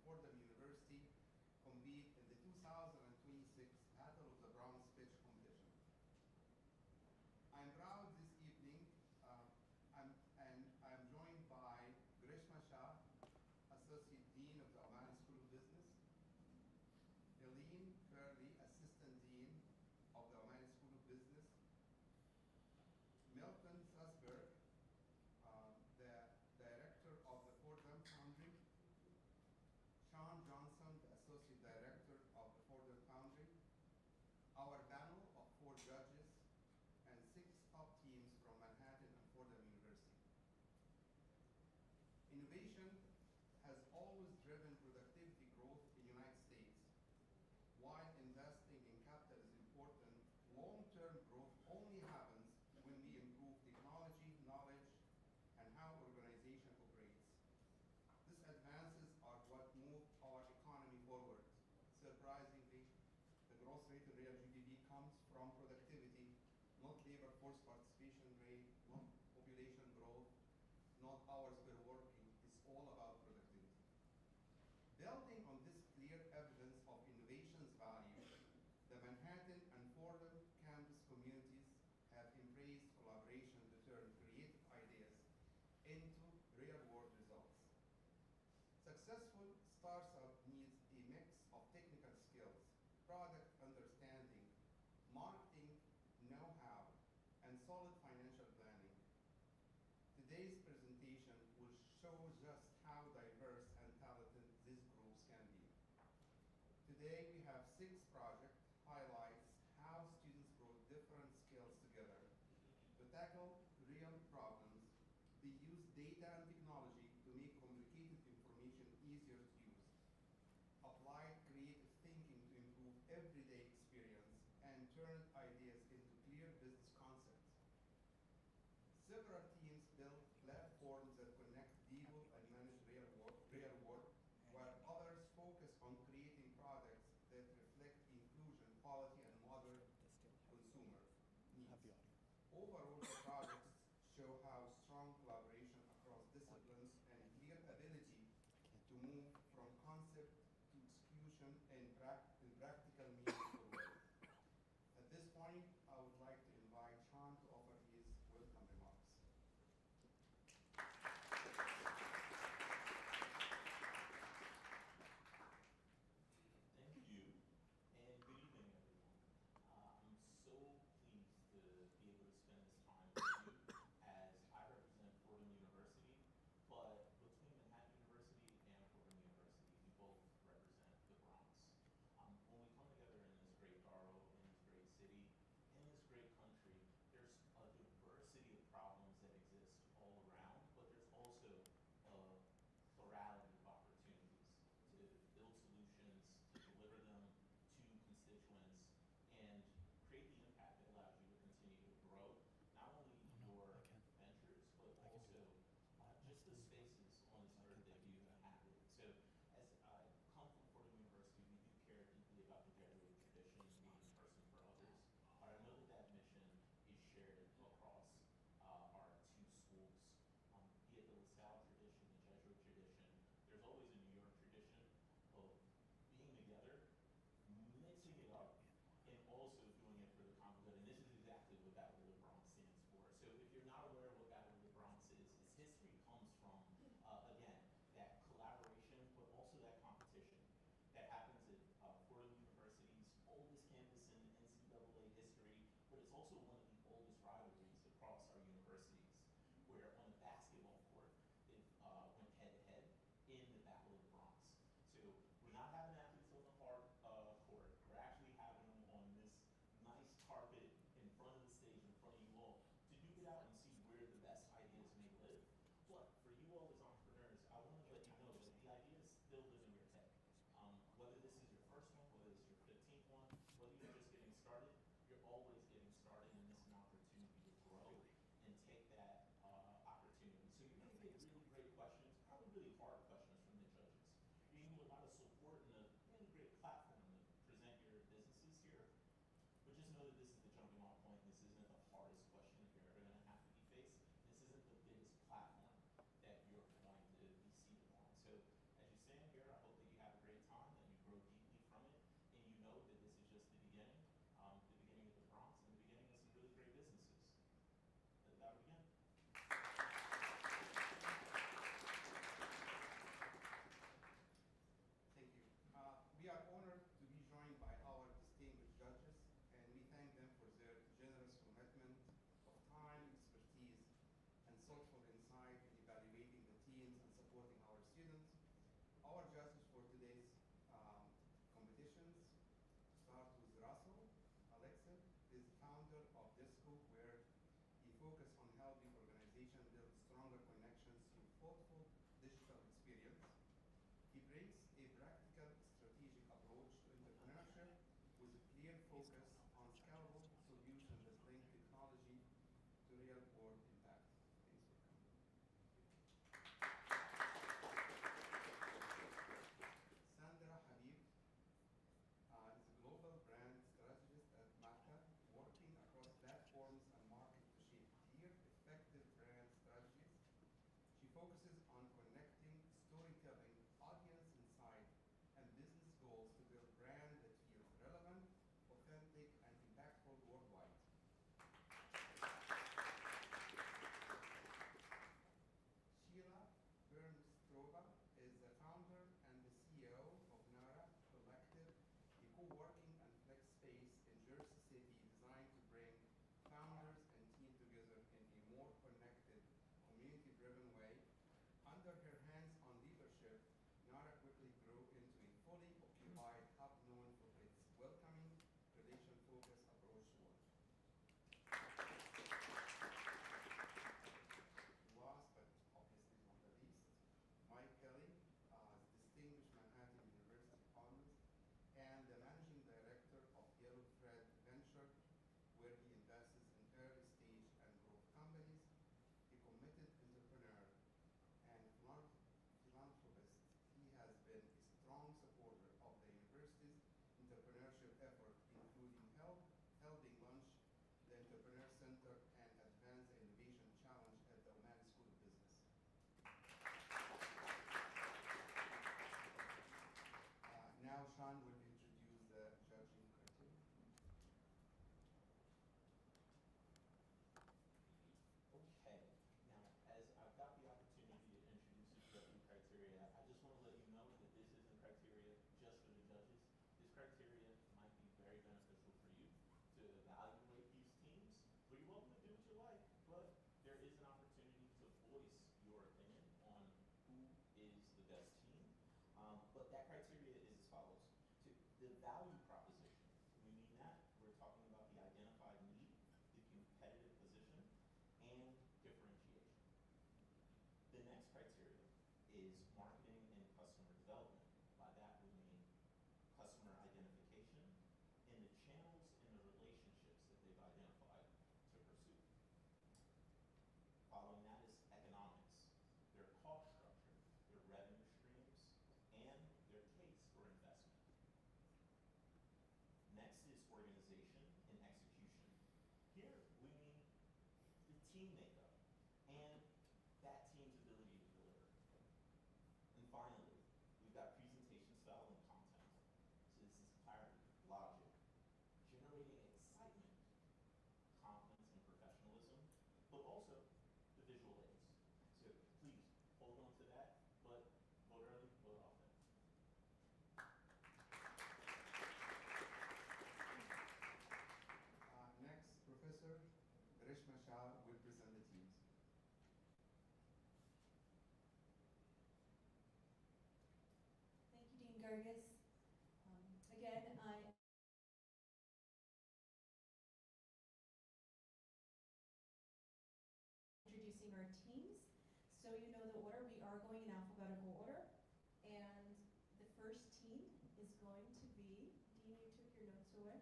Fordham University compete in the 2026 Battle of the Bronx pitch competition. I'm proud this evening, I'm joined by Grishma Shah, Associate Dean of the Omani School of Business, Helene Curley, Assistant Dean of the Omani School of Business, Milton Sussberg, the Director of the Fordham Foundry, Sean Johnson, the Associate Director of the Fordham Foundry, our panel of 4 judges, and 6 top teams from Manhattan and Fordham University. Innovation has always driven productivity growth in the United States. While investing in capital is important, long-term growth only happens when we improve technology, knowledge, and how organization operates. These advances are what move our economy forward. Surprisingly, the growth rate in real GDP comes from productivity, not labor force participation rate, not population growth, not hours per working. It's all about productivity. Building on this clear evidence of innovation's value, the Manhattan and Fordham campus communities have embraced collaboration to turn creative ideas into real-world results. Successful startup needs a mix of technical skills, product understanding, marketing know-how, and solid financial planning. Today's presentation will show just how diverse and talented these groups can be. Today we have 6 projects highlights how students brought different skills together to tackle real problems. They use data and technology to make complicated information easier to use, applied creative thinking to improve everyday experience, and turned ideas into clear business concepts. Several teams built platforms that connect people and manage real work, while others focus on creating products that reflect inclusion, quality, and modern consumer needs. Overall, the projects show how strong collaboration across disciplines and clear ability to move from concept to execution in practical meaningful ways. At this point, I would like to invite Sean to offer his welcome remarks. Thank you, and good evening, everyone. I'm so pleased to be able to spend this time with you focus on scalable solutions that link technology to real-world impact. Thanks for coming. Sandra Habib is a global brand strategist at Mata, working across platforms and markets to shape clear, effective brand strategies. She focuses on connecting storytelling, audience insight, and business goals to build brand that feels relevant, authentic, and impactful worldwide. Sheila Bernstrova is the founder and the CEO of Nara Collective, a co-working and flex space in Jersey City designed to bring founders and team together in a more connected, community-driven way. Under her hands-on leadership, Nara quickly grew into a fully occupied hub known for its welcoming, relation-focused approach to work. Last but obviously not the least, Mike Kelly is Distinguished Manhattan University Honors and the Managing Director of Yellow Thread Venture, where he invests in early stage and growth companies. A committed entrepreneur and philanthropist, he has been a strong supporter of the university's entrepreneurship effort, including helping launch the Entrepreneur Center and advance the Innovation Challenge at the Oman School of Business. Now Sean will introduce the judging criteria. Okay, now as I've got the opportunity to introduce the judging criteria, I just want to let you know that this isn't criteria just for the judges. This criteria might be very beneficial for you to evaluate these teams, but you're welcome to do what you like, but there is an opportunity to voice your opinion on who is the best team. But that criteria is as follows. The value proposition, we mean that, we're talking about the identified need, the competitive position, and differentiation. The next criteria is marketing and customer development. By that we mean customer identification and the channels and the relationships that they've identified to pursue. Following that is economics, their cost structure, their revenue streams, and their case for investment. Next is organization and execution. Here we mean the team makeup and that team's ability to deliver. And finally, we've got presentation style and content. So this is clarity, logic, generating excitement, confidence and professionalism, but also the visual aids. So please hold on to that, but vote early, vote often. Next, Professor Grishma Shah will present the teams. Thank you, Dean Gargis. Again, I introducing our teams. So you know the order, we are going in alphabetical order. And the first team is going to be, Dean, you took your notes away.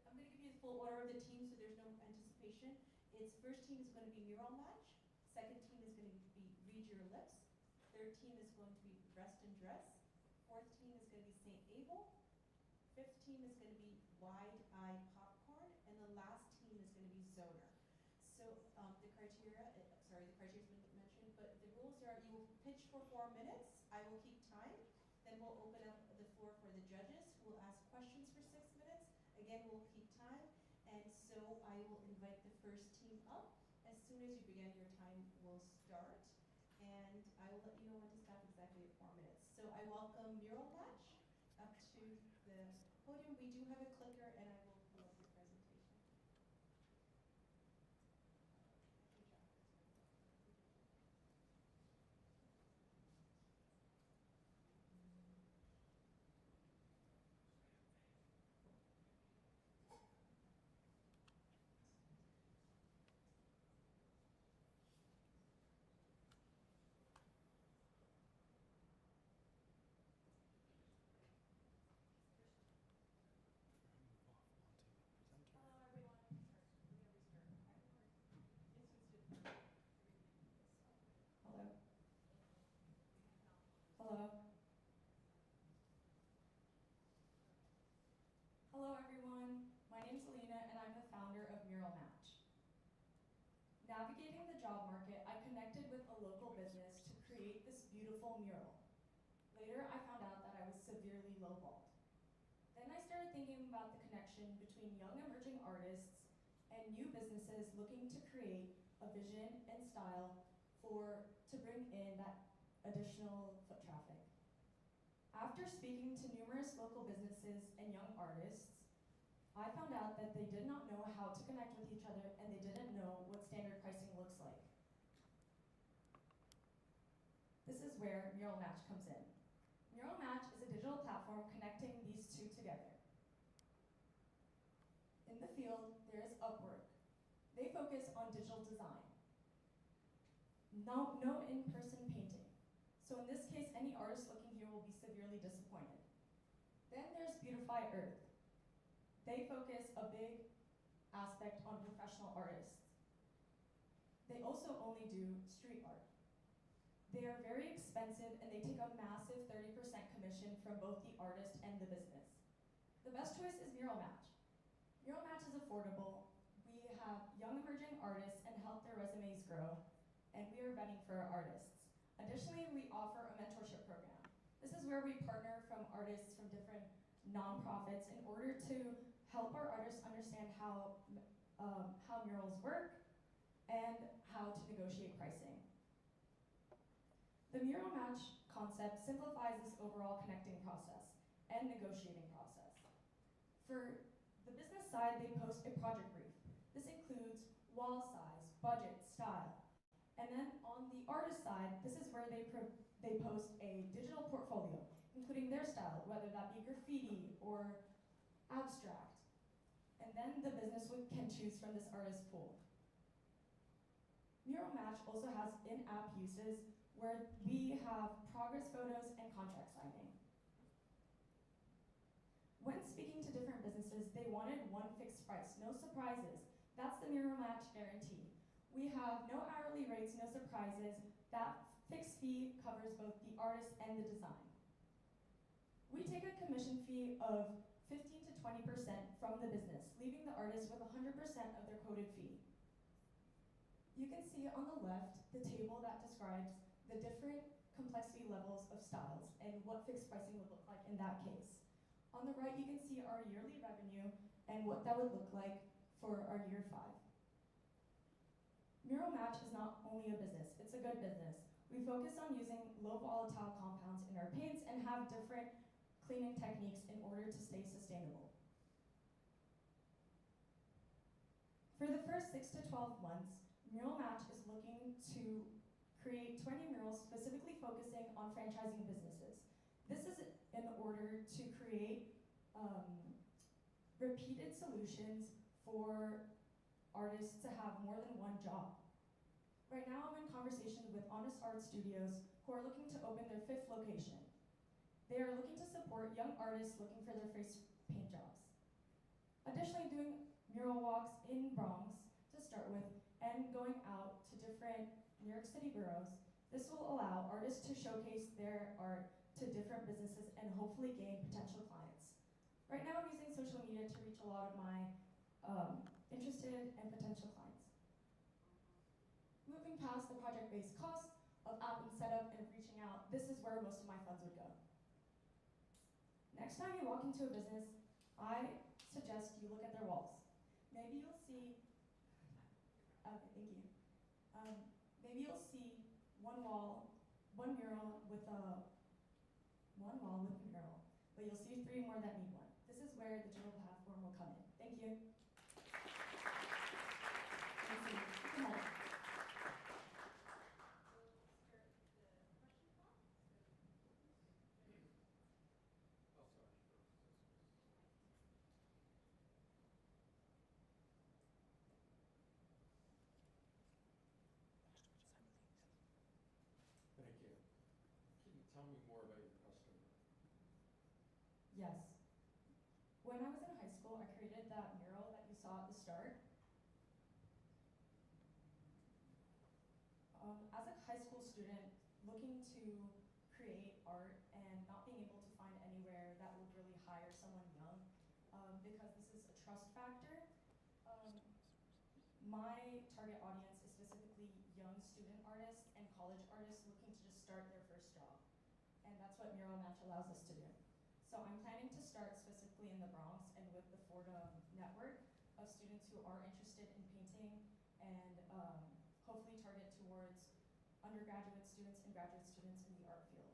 I'm going to give you the full order of the team so there's no anticipation. Its first team is going to be mural match. Second team is going to be read your lips. Third team is going to be rest and dress. Fourth team is going to be St. Abel. Fifth team is going to be wide eye popcorn. And the last team is going to be zoner. So the criteria has been mentioned, but the rules are you will pitch for 4 minutes. I will keep time. Then we'll open up the floor for the judges who will ask questions for 6 minutes. Again, we'll keep time. And so I will invite the first team up. As soon as you begin, your time will start. And I will let you know when to stop exactly at 4 minutes. So I welcome Mural Match up to the podium. We do have a clicker, and I will pull up your presentation. Good job. navigating the job market, I connected with a local business to create this beautiful mural. Later, I found out that I was severely lowballed. Then I started thinking about the connection between young emerging artists and new businesses looking to create a vision and style to bring in that additional foot traffic. After speaking to numerous local businesses and young artists, I found out that they did not know how to connect with each other and they didn't know what standard pricing looks like. This is where Mural Match comes in. Mural Match is a digital platform connecting these two together. In the field, there is Upwork. They focus on digital design. No in-person painting. So in this case, any artist looking here will be severely disappointed. Then there's Beautify Earth. They focus a big aspect on professional artists. They also only do street art. They are very expensive and they take a massive 30% commission from both the artist and the business. The best choice is Mural Match. Mural Match is affordable. We have young emerging artists and help their resumes grow, and we are vetting for our artists. Additionally, we offer a mentorship program. This is where we partner from artists from different nonprofits in order to help our artists understand how murals work and how to negotiate pricing. The Mural Match concept simplifies this overall connecting process and negotiating process. For the business side, they post a project brief. This includes wall size, budget, style. And then on the artist side, this is where they post a digital portfolio, including their style, whether that be graffiti or abstract. And then the business can choose from this artist pool. Mural Match also has in-app uses where we have progress photos and contract signing. When speaking to different businesses, they wanted one fixed price, no surprises. That's the Mural Match guarantee. We have no hourly rates, no surprises. That fixed fee covers both the artist and the design. We take a commission fee of 15 to 20% from the business, leaving the artist with 100% of their quoted fee. You can see on the left the table that describes the different complexity levels of styles and what fixed pricing would look like in that case. On the right, you can see our yearly revenue and what that would look like for our year 5. Mural Match is not only a business, it's a good business. We focus on using low volatile compounds in our paints and have different cleaning techniques in order to stay sustainable. For the first 6 to 12 months, Mural Match is looking to create 20 murals specifically focusing on franchising businesses. This is in order to create repeated solutions for artists to have more than one job. Right now, I'm in conversations with Honest Art Studios who are looking to open their 5th location. They are looking to support young artists looking for their face paint jobs. Additionally, doing mural walks in Bronx to start with and going out to different New York City boroughs. This will allow artists to showcase their art to different businesses and hopefully gain potential clients. Right now, I'm using social media to reach a lot of my interested and potential clients. Moving past the project-based costs of app and setup and reaching out, this is where most of my funds would go. Next time you walk into a business, I suggest you look at their walls. Maybe you'll see, okay, thank you. Maybe you'll see one mural with a mural, but you'll see 3 more that need one. This is where the digital platform will come in. Thank you. Thank you. Go ahead. Thank you. Can you tell me more about your customer? Yes. When I was in high school, I created that mural that you saw at the start. As a high school student looking to create art and not being able to find anywhere that would really hire someone young, because this is a trust factor, my target audience is specifically young student artists and college artists looking to just start their first job. And that's what Mural Match allows us to do. So I'm planning to start specifically in the Bronx and with the Fordham network of students who are interested in painting and hopefully target towards undergraduate students and graduate students in the art field.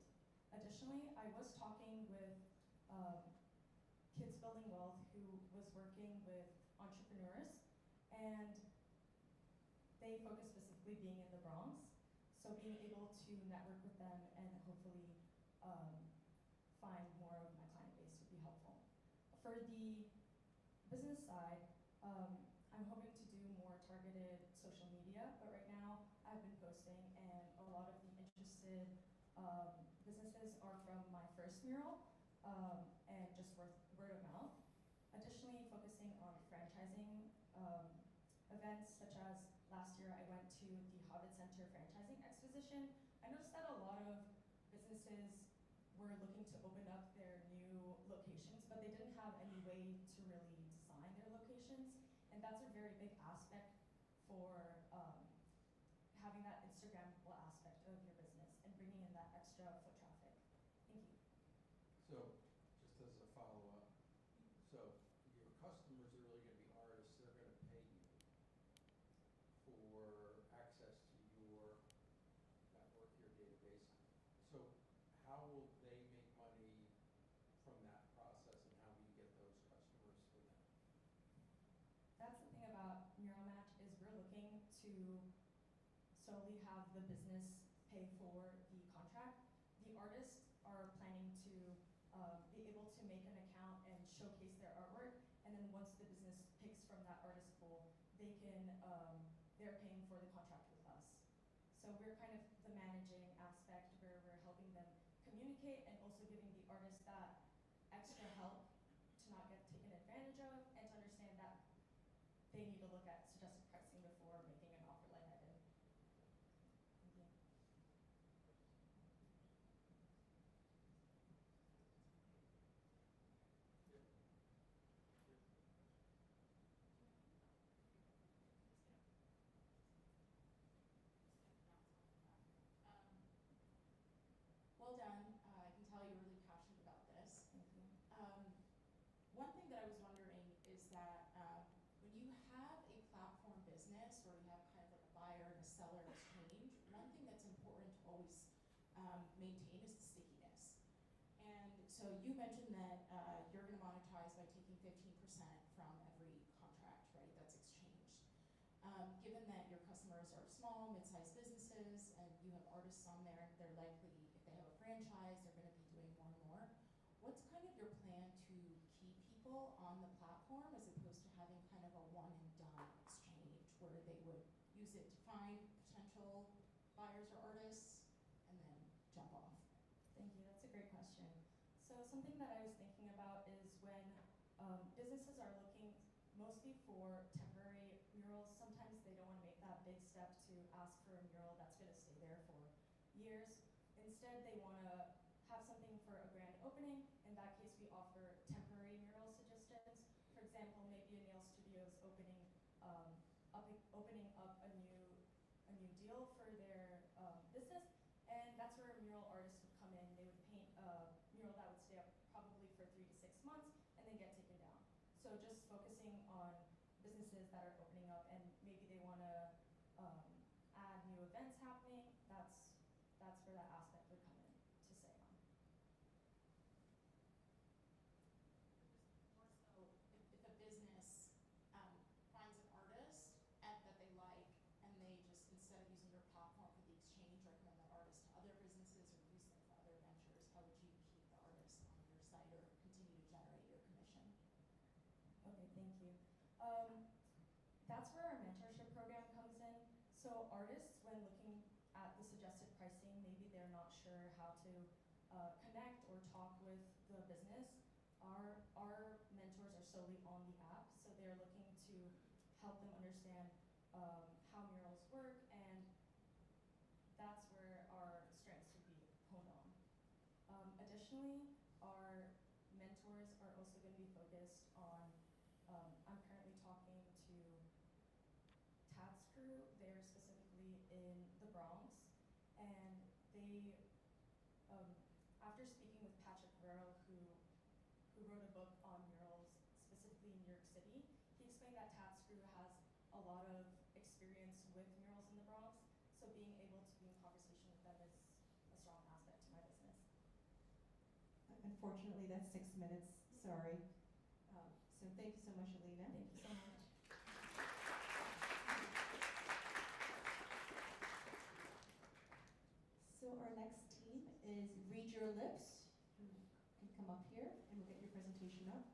Additionally, I was talking with Kids Building Wealth, who was working with entrepreneurs, and they focus specifically being in the Bronx. So being able to network with them and hopefully find more of my client base would be helpful. For the business side, I'm hoping to do more targeted social media, but right now I've been posting, and a lot of the interested businesses are from my first mural, and just word of mouth. Additionally, focusing on franchising events, such as last year I went to the Hobbit Center Franchising Exposition. I noticed that a lot of businesses were looking to open up their new locations, but they didn't have any way to really design their locations. And that's a very big aspect for having that Instagrammable aspect of your business and bringing in that extra foot traffic. Thank you. So, just as a follow-up, so your customers are really gonna be artists, they're gonna pay you for access to your network, your database. So how will they make money from that process, and how do you get those customers for them? That's the thing about Mural Match is we're looking to solely have the business pay for the contract. The artists are planning to be able to make an account and showcase their artwork, and then once the business picks from that artist pool, they can they're paying for the contract with us. So we're kind of the managing aspect where we're helping them communicate and also giving the artist that extra help to not get taken advantage of and to understand that they need to look at suggested pricing before making an offer like I did. Thank you. Well done. I can tell you're really passionate about this. Thank you. One thing that I was wondering is that when you have a platform business where you have kind of like a buyer and a seller exchange, one thing that's important to always maintain is the stickiness. And so you mentioned that you're going to monetize by taking 15% from every contract, right? That's exchanged. Given that your customers are small, mid-sized businesses, and you have artists on there, they're likely, if they have a franchise, they're going to be doing more and more. What's kind of your plan to keep people on the platform as opposed to having kind of a one and done exchange where they would use it to find potential buyers or artists and then jump off? Thank you. That's a great question. So something that I was thinking about is when businesses are looking mostly for temporary murals, sometimes they don't want to make that big step to ask for a mural that's going to stay there for years. Instead, they want to have something for a grand opening. In that case, we offer temporary mural suggestions. For example, maybe a nail studio is opening up a new deal for their business, and that's where a mural artist would come in. They would paint a mural that would stay up probably for 3 to 6 months and then get taken down. So just focusing on businesses that are opening up and maybe they want to add new events happening, that's where that aspect would come in to say on. More so, if a business finds an artist that they like, and they just, instead of using your platform for the exchange, recommend that artist to other businesses or use them for other ventures, how would you keep the artist on your site or continue to generate your commission? Okay, thank you. That's where our mentorship program comes in. So artists, when looking at the suggested pricing, maybe they're not sure how to connect or talk with the business. Our mentors are solely on the app, so they're looking to help them understand how murals work, and that's where our strengths would be honed on. Additionally, our mentors are also going to be focused on, I'm currently talking to Tabs Crew. They're specifically in the Bronx, and they, after speaking with Patrick Guerrero, who wrote a book on murals specifically in New York City, he explained that Tatscrew has a lot of experience with murals in the Bronx, so being able to be in conversation with them is a strong aspect to my business. Unfortunately, that's 6 minutes, sorry. So thank you so much, Alina. Thank you so much. So our next team is Read Your Lips. You can come up here and we'll get your presentation up.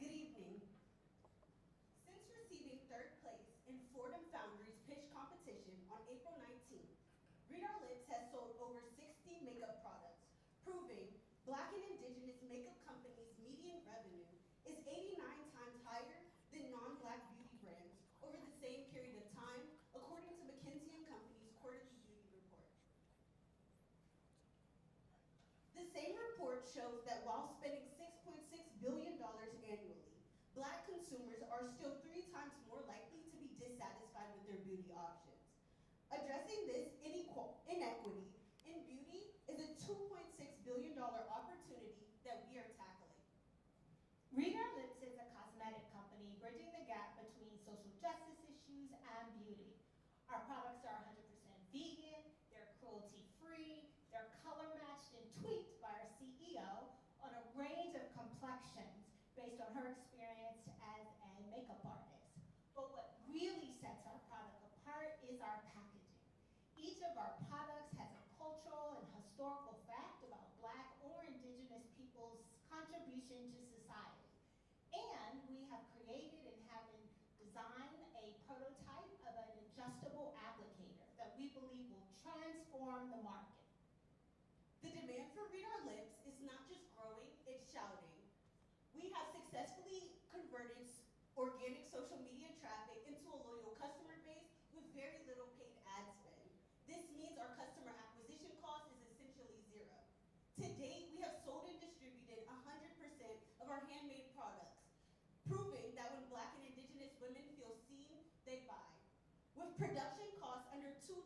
Good evening. Since receiving third place in Fordham Foundry's pitch competition on April 19th, Read Our Lips has sold over 60 makeup products, proving Black and Indigenous makeup companies' median revenue is 89 times higher than non-Black beauty brands over the same period of time, according to McKinsey & Company's quarterly beauty report. The same report shows that while spending $6.6 billion annually, Black consumers are still 3 times more likely to be dissatisfied with their beauty options. Addressing this inequity in beauty is a $2.6 billion opportunity that we are tackling. Read Our Lips is a cosmetic company bridging the gap between social justice issues and beauty. Our products are 100% vegan, they're cruelty-free, they're color matched and tweaked by our CEO on a range of complexions based on her experience as a makeup artist. But what really sets our product apart is our packaging. Each of our products has a cultural and historical fact about Black or Indigenous people's contribution to society. And we have created and have designed a prototype of an adjustable applicator that we believe will transform the market. The demand for Read Our Lips is not just growing, it's shouting. We have successfully converted organic social media traffic into a loyal customer base with very little paid ad spend. This means our customer acquisition cost is essentially zero. To date, we have sold and distributed 100% of our handmade products, proving that when Black and Indigenous women feel seen, they buy. With production costs under $2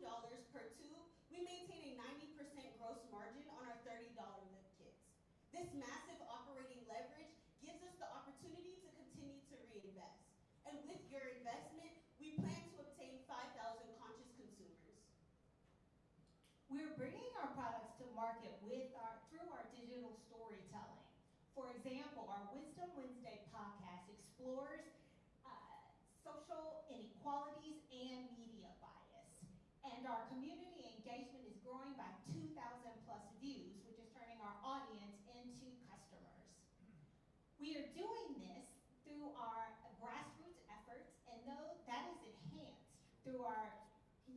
per tube, we maintain a 90% gross margin on our $30 lip kits. This massive operating leverage gives us the opportunity to continue to reinvest. And with your investment, we plan to obtain 5,000 conscious consumers. We're bringing our products to market through our digital storytelling. For example, our Wisdom Wednesday podcast explores social inequalities and media bias. And our community engagement is growing by 2,000 plus views, which is turning our audience into customers. We are doing this through our grassroots efforts, and that is enhanced through our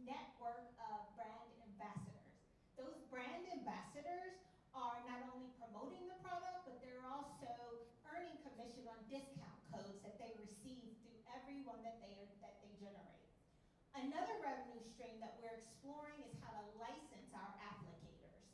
network of brand ambassadors. Those brand ambassadors are not only promoting the product, but they're also earning commission on discount codes that they receive through everyone that they generate. Another revenue stream that we're exploring is how to license our applicators.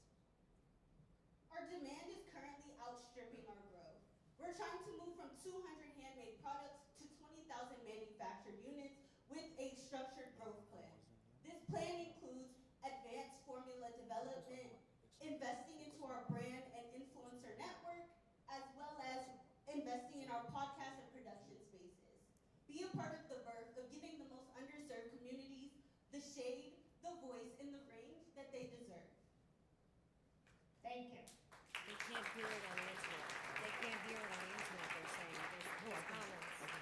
Our demand is currently outstripping our growth. We're trying to move from 200 handmade products to 20,000 manufactured units with a structured growth plan. This plan includes advanced formula development, investing into our brand and influencer network, as well as investing in our podcast and production spaces. Be a part of the birth of giving the most underserved communities the shade, the voice, and the range that they deserve. Thank you. They can't hear it on the internet. They can't hear it on the internet, they're saying. There's comments.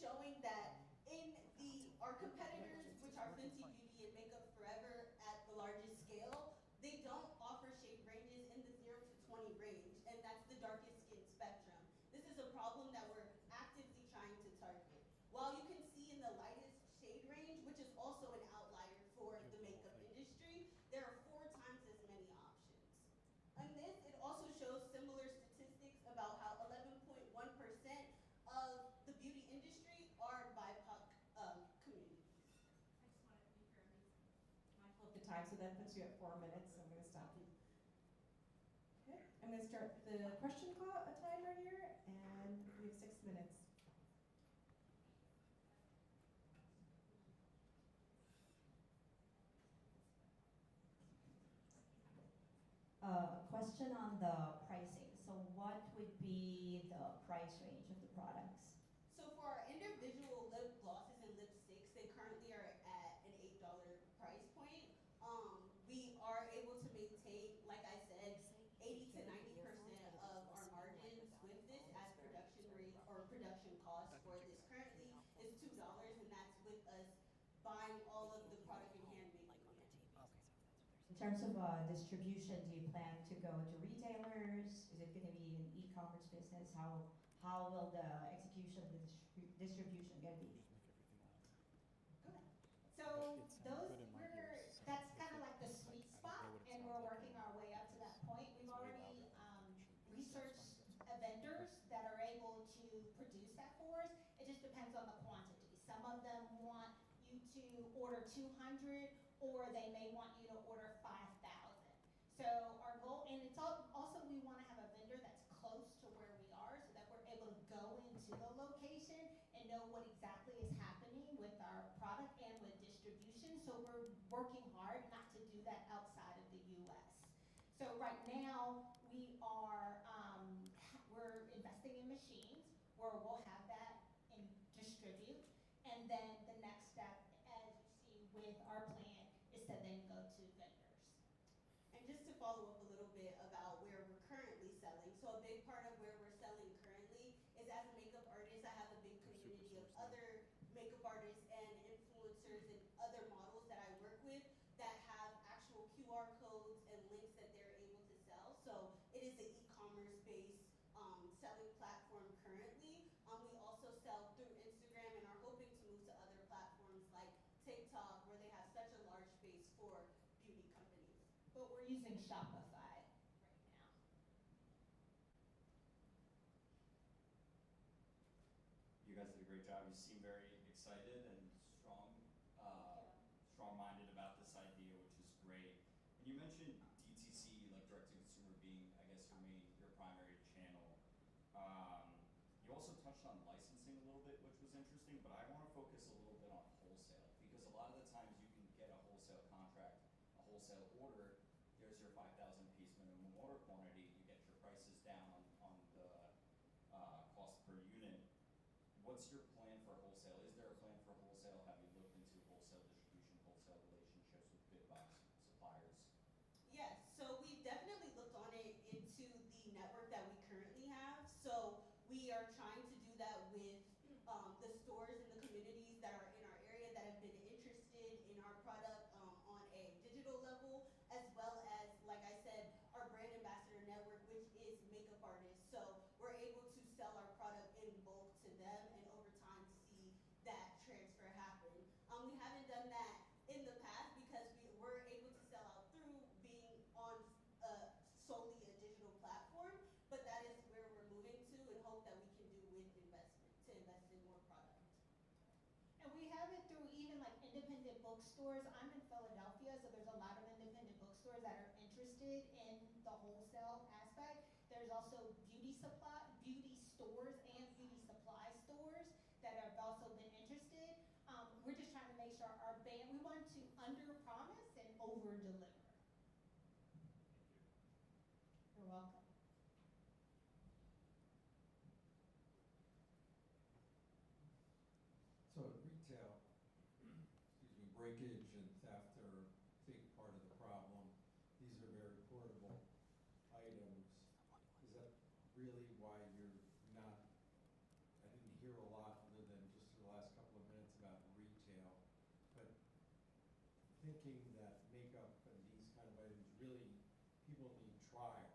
showing that in our competitors, which are Fenty Beauty and Makeup Forever at the largest scale, they don't offer shade ranges in the 0 to 20 range, and that's the darkest skin spectrum. This is a problem that we're actively trying to target. While you can see in the lightest shade range, which is also an outlier for the makeup industry, there are 4 times as many options. On this, it also shows similar statistics about how 11.1% of the beauty industry are BIPOC communities. I just want to be fairly mindful of the time, so that puts you at 4 minutes. I'm going to stop you. Okay, I'm going to start the question timer here, and we have 6 minutes. Question on the pricing. So what would be the price range of the products? So for our individual lip glosses and lipsticks, they currently are at an $8 price point. We are able to maintain, like I said, 80 to 90% of our margins with this as production rate or production cost for this currently is $2, and that's with us buying all of the product in hand making it. In terms of distribution, do you plan to go to retailers? Is it going to be an e-commerce business? How will the execution of the distribution going to be? So that's kind of like the sweet spot, and we're working our way up to that point. We've already researched vendors that are able to produce that for us. It just depends on the quantity. Some of them want you to order 200, or they may want you to order 5,000. So our goal, and it's also we want to have a vendor that's close to where we are, so that we're able to go into the location and know what exactly is happening with our product and with distribution. So we're working hard not to do that outside of the U.S. So right now we are we're investing in machines where we'll have that and distribute, and then the next step, as you see with our plan, is to then go to vendors. And just to follow up a little bit about where we're currently selling. So a big part of where we're selling currently is as a makeup artist, I have a big community of other makeup artists and influencers and other models that I work with that have actual QR codes and links that they're able to sell. So it is an e-commerce based selling platform currently. We also sell through Instagram and are hoping to move to other platforms like TikTok, where they have such a large space for beauty companies. But we're using Shopify right now. You guys did a great job. You seem very excited and strong-minded about this idea, which is great. And you mentioned DTC, like direct to consumer, being, I guess, your primary channel. You also touched on licensing a little bit, which was interesting, but I want to focus a little bit on wholesale, because a lot of the times you can get a wholesale contract, a wholesale order. Here's your 5,000 piece minimum order quantity. You get your prices down on the cost per unit. What's your plan for wholesale? Is there a plan for wholesale? Have you looked into wholesale distribution, wholesale relationships with big box suppliers? Yes, so we've definitely looked on it into the network that we currently have. So we are trying to do that with the stores in the communities that are in our area that have been interested in our product on a digital level, as well as, like I said, our brand ambassador network, which is makeup artists. So we're able to sell our product in bulk to them and over time see that transfer happen. We haven't done that in the past because we were able to sell out through being on solely a digital platform, but that is where we're moving to and hope that we can do with investment, to invest in more product. And we have it through even like independent bookstores. I'm in Philadelphia, so there's a lot of independent bookstores that are interested in the wholesale aspect. There's also beauty stores and beauty supply stores that have also been interested. We're just trying to make sure we want to under-promise and over-deliver. You're welcome. So at retail, breakage and theft are a big part of the problem. These are very portable items. Is that really why you're not, I didn't hear a lot other than just sort thinking that makeup and these kind of items really, people need trial?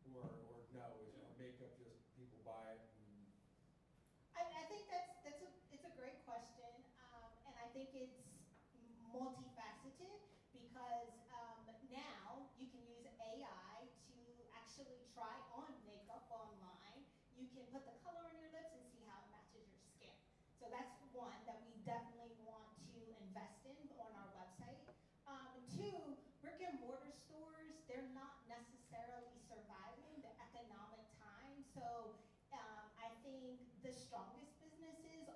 Or no, is our makeup just people buy it and I think it's a great question, and I think it's multifaceted because now you can use AI to actually try on makeup online. You can put the color on your lips and see how it matches your skin. So that's one that we definitely want to invest in on our website. Two, brick and mortar stores, they're not necessarily surviving the economic time. So I think the strongest businesses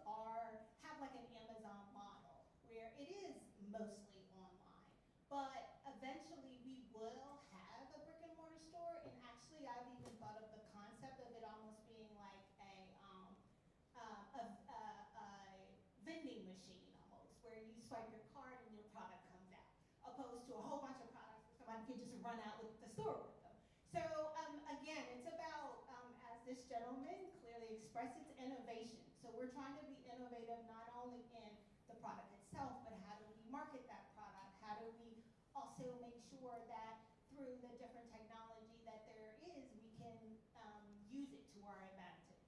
have like an Amazon model where it is mostly online. But eventually we will have a brick and mortar store, and actually I've even thought of the concept of it almost being like a vending machine almost, where you swipe your card and your product comes out, opposed to a whole bunch of products where somebody could just run out with the store with them. So again, it's about, as this gentleman clearly expressed, it's innovation. So we're trying to be innovative not only in the product itself, but how do we market that product? How do we also make sure that through the different technology that there is, we can use it to our advantage?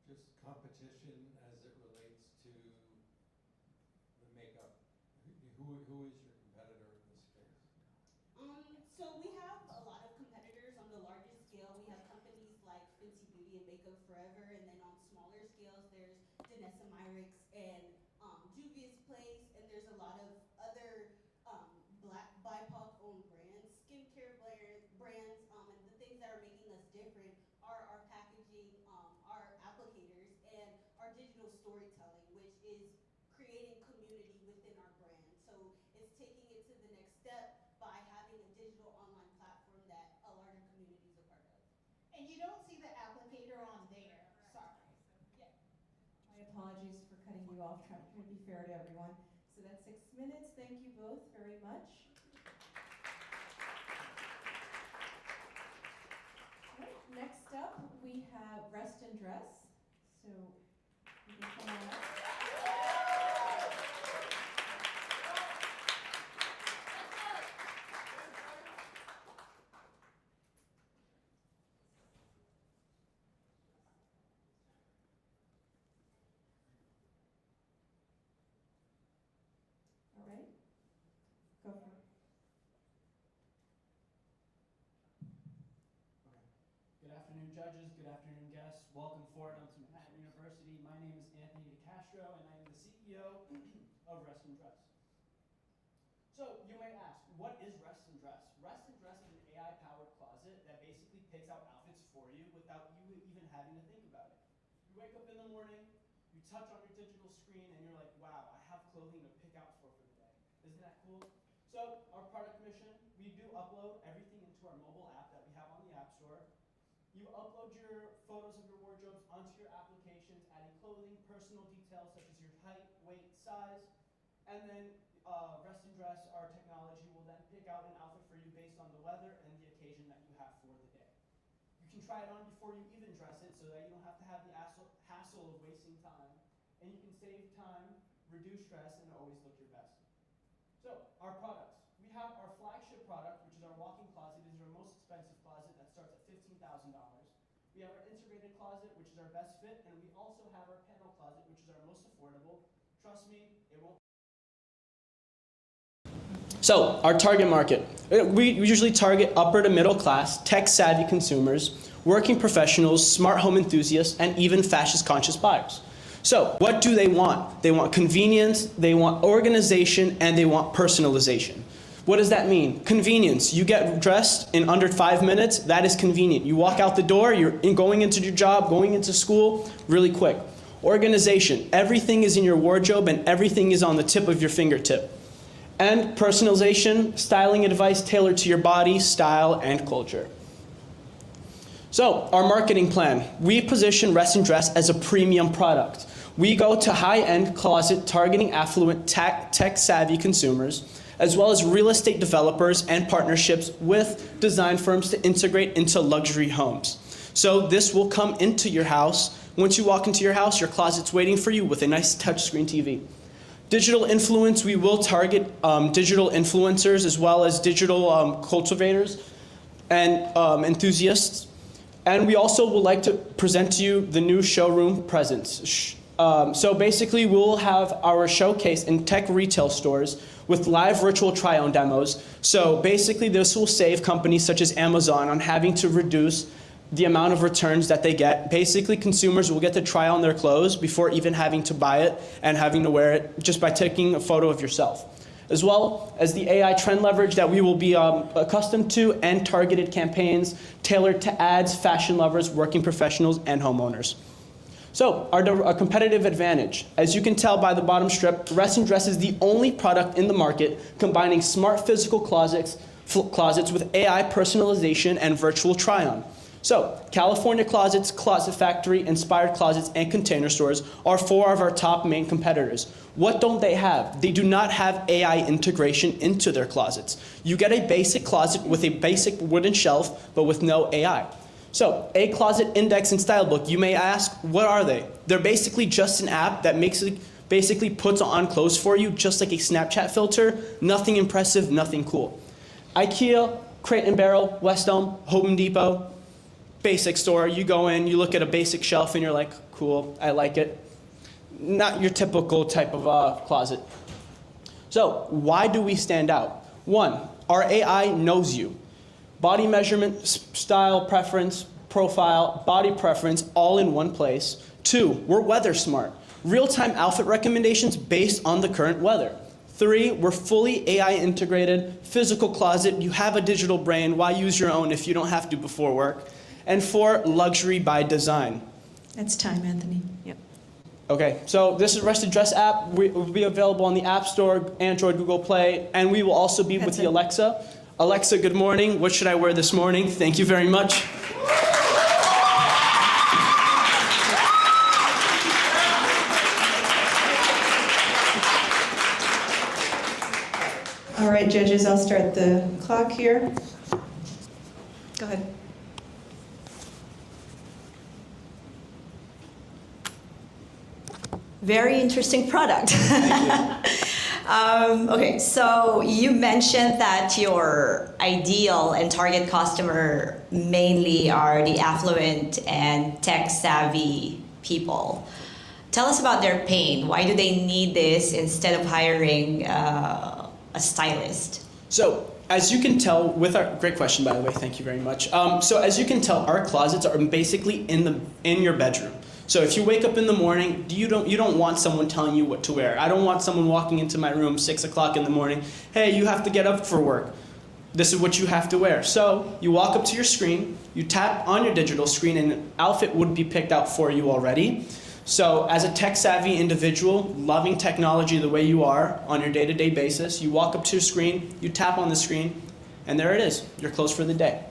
just competition as it relates to the makeup? Who is your competitor in this space? So we have a lot of competitors on the largest scale. We have companies like Fenty Beauty and Makeup Forever, and then on smaller scales, there's Danessa Myricks and Juvia's Place, and there's a lot of other Black BIPOC-owned brands, skincare brands, and the things that are making us different are our packaging, our applicators, and our digital storytelling, which is creating community within our brand. So it's taking it to the next step by having a digital online platform that a larger community is a part of. And you don't see the applicator on there, sorry. Yeah. My apologies for cutting you off, trying to be fair to everyone. So that's 6 minutes. Thank you both very much. All right, next up, we have Rest and Dress. So you can come on up. All right, go for it. Good afternoon, judges. Good afternoon, guests. Welcome, Fordham, to Manhattan University. My name is Anthony DeCastro, and I am the CEO of Rest and Dress. So, you may ask, what is Rest and Dress? Rest and Dress is an AI-powered closet that basically picks out outfits for you without you even having to think about it. You wake up in the morning, you touch on your digital screen, and you're like, wow, I have clothing to pick out for the day. Isn't that cool? So, our product mission, we do upload everything into our mobile app that we have on the App Store. You upload your photos of your wardrobes onto your applications, adding clothing, personal details such as your height, weight, size, and then Rest and Dress, our technology, will then pick out an outfit for you based on the weather and the occasion that you have for the day. You can try it on before you even dress it so that you don't have to have the hassle of wasting time, and you can save time, reduce stress, and always look your best. So, our products. We have our flagship product, which is our walk-in closet. It is our most expensive closet that starts at $15,000. We have our integrated closet, which is our best fit, and we also have our panel closet, which is our most affordable. Trust me, it won't. So, our target market. We usually target upper to middle class, tech-savvy consumers, working professionals, smart home enthusiasts, and even fashion-conscious buyers. So, what do they want? They want convenience, they want organization, and they want personalization. What does that mean? Convenience. You get dressed in under 5 minutes, that is convenient. You walk out the door, you're going into your job, going into school, really quick. Organization. Everything is in your wardrobe and everything is on the tip of your fingertip. And personalization, styling advice tailored to your body, style, and culture. So, our marketing plan. We position Rest and Dress as a premium product. We go to high-end closet targeting affluent tech-savvy consumers, as well as real estate developers and partnerships with design firms to integrate into luxury homes. So this will come into your house. Once you walk into your house, your closet's waiting for you with a nice touchscreen TV. Digital influence, we will target digital influencers as well as digital cultivators and enthusiasts. And we also would like to present to you the new showroom presence. So basically, we'll have our showcase in tech retail stores with live virtual try-on demos. So basically, this will save companies such as Amazon on having to reduce the amount of returns that they get. Basically, consumers will get to try on their clothes before even having to buy it and having to wear it just by taking a photo of yourself. As well as the AI trend leverage that we will be accustomed to and targeted campaigns tailored to ads, fashion lovers, working professionals, and homeowners. So, our competitive advantage. As you can tell by the bottom strip, Rest and Dress is the only product in the market combining smart physical closets with AI personalization and virtual try-on. So, California Closets, Closet Factory, Inspired Closets, and Container Stores are 4 of our top main competitors. What don't they have? They do not have AI integration into their closets. You get a basic closet with a basic wooden shelf, but with no AI. So, A Closet Index and Style Book, you may ask, what are they? They're basically just an app that basically puts on clothes for you, just like a Snapchat filter. Nothing impressive, nothing cool. IKEA, Crate & Barrel, West Elm, Home Depot, basic store. You go in, you look at a basic shelf, and you're like, cool, I like it. Not your typical type of closet. So, why do we stand out? 1, our AI knows you. Body measurement, style preference, profile, body preference, all in one place. 2, we're weather smart. Real-time outfit recommendations based on the current weather. 3, we're fully AI integrated, physical closet. You have a digital brain. Why use your own if you don't have to before work? And 4, luxury by design. That's time, Anthony. Yep. Okay, so this is Rest and Dress app. We will be available on the App Store, Android, Google Play, and we will also be with the Alexa. Alexa, good morning. What should I wear this morning? Thank you very much. All right, judges, I'll start the clock here. Go ahead. Very interesting product. Okay, so you mentioned that your ideal and target customer mainly are the affluent and tech-savvy people. Tell us about their pain. Why do they need this instead of hiring a stylist? So, as you can tell, with our great question, by the way, thank you very much. So, as you can tell, our closets are basically in your bedroom. So if you wake up in the morning, you don't want someone telling you what to wear. I don't want someone walking into my room 6 o'clock in the morning. Hey, you have to get up for work. This is what you have to wear. So you walk up to your screen, you tap on your digital screen, and an outfit would be picked out for you already. So as a tech-savvy individual, loving technology the way you are on your day-to-day basis, you walk up to your screen, you tap on the screen, and there it is. You're closed for the day.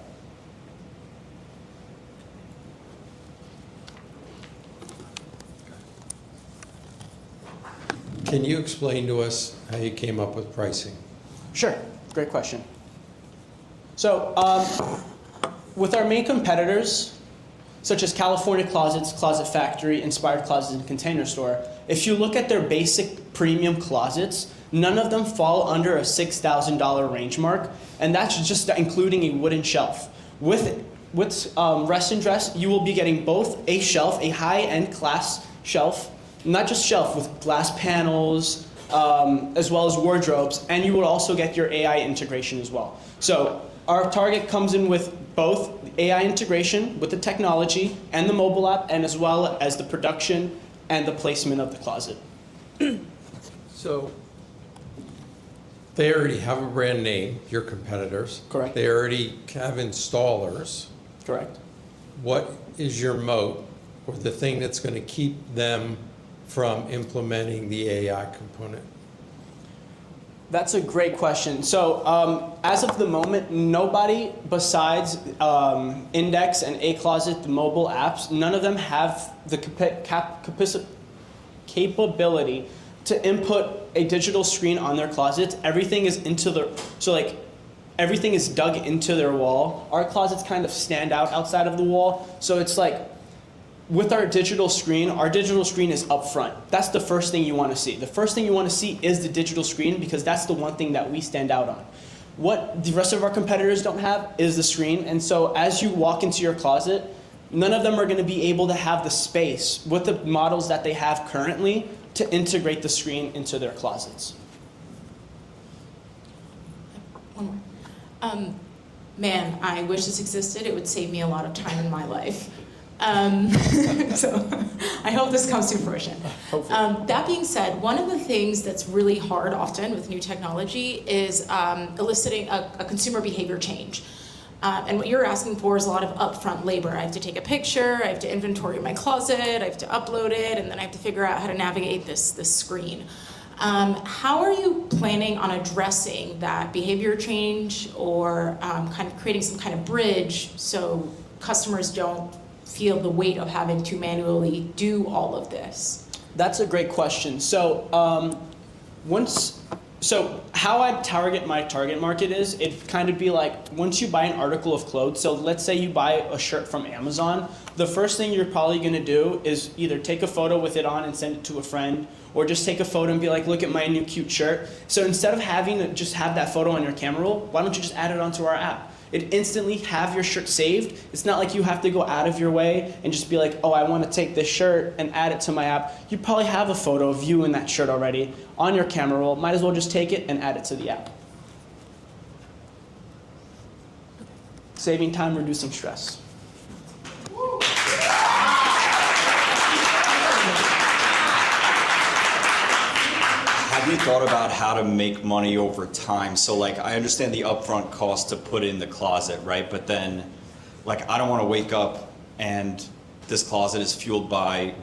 Can you explain to us how you came up with pricing? Sure, great question. So with our main competitors, such as California Closets, Closet Factory, Inspired Closets, and Container Store, if you look at their basic premium closets, none of them fall under a $6,000 range mark, and that's just including a wooden shelf. With Rest and Dress, you will be getting both a shelf, a high-end class shelf, not just shelf, with glass panels, as well as wardrobes, and you will also get your AI integration as well. So our target comes in with both AI integration with the technology and the mobile app, and as well as the production and the placement of the closet. So they already have a brand name, your competitors. Correct. They already have installers. Correct. What is your moat, or the thing that's going to keep them from implementing the AI component? That's a great question. So as of the moment, nobody besides Index and A Closet, the mobile apps, none of them have the capability to input a digital screen on their closets. Everything is everything is dug into their wall. Our closets kind of stand out outside of the wall, so it's like with our digital screen is up front. That's the first thing you want to see. The first thing you want to see is the digital screen because that's the one thing that we stand out on. What the rest of our competitors don't have is the screen, and so as you walk into your closet, none of them are going to be able to have the space with the models that they have currently to integrate the screen into their closets. One more. Man, I wish this existed. It would save me a lot of time in my life. So I hope this comes to fruition. That being said, one of the things that's really hard often with new technology is eliciting a consumer behavior change. And what you're asking for is a lot of upfront labor. I have to take a picture, I have to inventory my closet, I have to upload it, and then I have to figure out how to navigate this screen. How are you planning on addressing that behavior change or kind of creating some kind of bridge so customers don't feel the weight of having to manually do all of this? That's a great question. So how I target my target market is, it'd kind of be like, once you buy an article of clothes, so let's say you buy a shirt from Amazon, the first thing you're probably gonna do is either take a photo with it on and send it to a friend, or just take a photo and be like, look at my new cute shirt. So instead of having to just have that photo on your camera roll, why don't you just add it onto our app? It instantly have your shirt saved. It's not like you have to go out of your way and just be like, oh, I want to take this shirt and add it to my app. You probably have a photo of you in that shirt already on your camera roll. Might as well just take it and add it to the app. Saving time, reducing stress. Have you thought about how to make money over time? So like, I understand the upfront cost to put in the closet, right? But then, like, I don't want to wake up and this closet is fueled by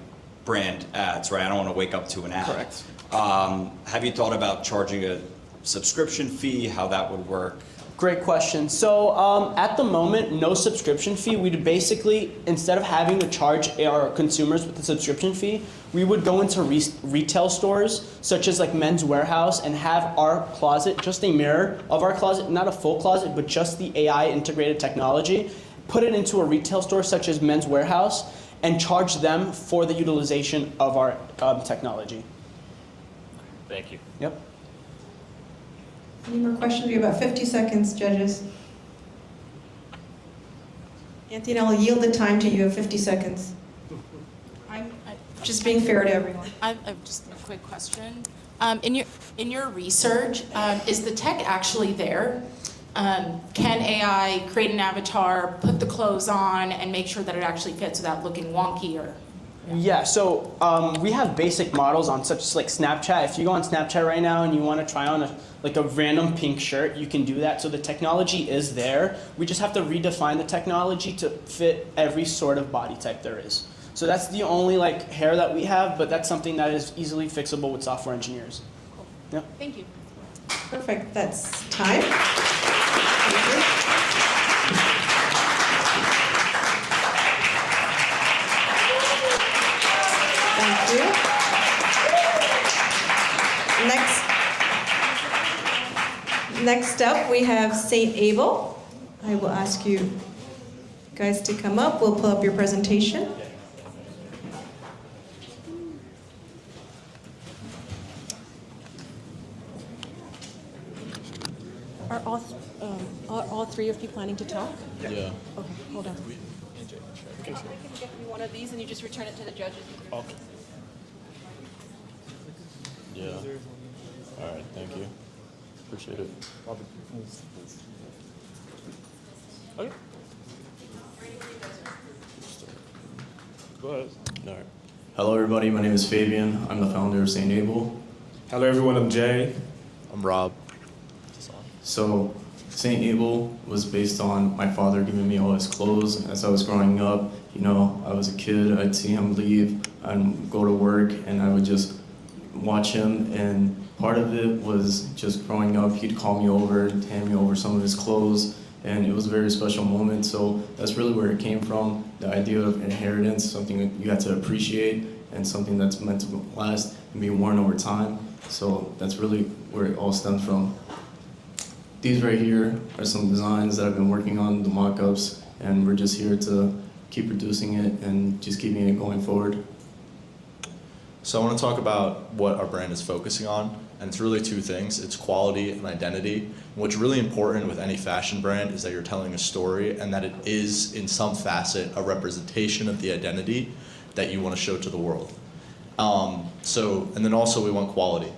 brand ads, right? I don't want to wake up to an ad. Correct. Have you thought about charging a subscription fee, how that would work? Great question. So at the moment, no subscription fee. We'd basically, instead of having to charge our consumers with a subscription fee, we would go into retail stores, such as like Men's Warehouse, and have our closet, just a mirror of our closet, not a full closet, but just the AI integrated technology, put it into a retail store such as Men's Warehouse, and charge them for the utilization of our technology. Thank you. Yep. Any more questions? We have about 50 seconds, judges. Anthony, I'll yield the time to you. You have 50 seconds. Just being fair to everyone. I've just a quick question. In your research, is the tech actually there? Can AI create an avatar, put the clothes on, and make sure that it actually fits without looking wonky or? Yeah, so we have basic models on such as like Snapchat. If you go on Snapchat right now and you want to try on a random pink shirt, you can do that. So the technology is there. We just have to redefine the technology to fit every sort of body type there is. So that's the only like hair that we have, but that's something that is easily fixable with software engineers. Cool. Yeah. Thank you. Perfect. That's time. Thank you. Next up, we have St. Abel. I will ask you guys to come up. We'll pull up your presentation. Are all three of you planning to talk? Yeah. Okay, hold on. I can get you one of these and you just return it to the judges. Okay. Yeah. All right, thank you. Appreciate it. Okay. Go ahead. All right. Hello everybody, my name is Fabian. I'm the founder of St. Abel. Hello everyone, I'm Jay. I'm Rob. So, St. Abel was based on my father giving me all his clothes as I was growing up. You know, I was a kid, I'd see him leave, I'd go to work, and I would just watch him, and part of it was just growing up, he'd call me over and hand me over some of his clothes, and it was a very special moment. So that's really where it came from, the idea of inheritance, something that you have to appreciate, and something that's meant to last and be worn over time. So that's really where it all stems from. These right here are some designs that I've been working on, the mock-ups, and we're just here to keep producing it and just keeping it going forward. So I want to talk about what our brand is focusing on, and it's really two things. It's quality and identity. And what's really important with any fashion brand is that you're telling a story and that it is, in some facet, a representation of the identity that you want to show to the world. And then also we want quality.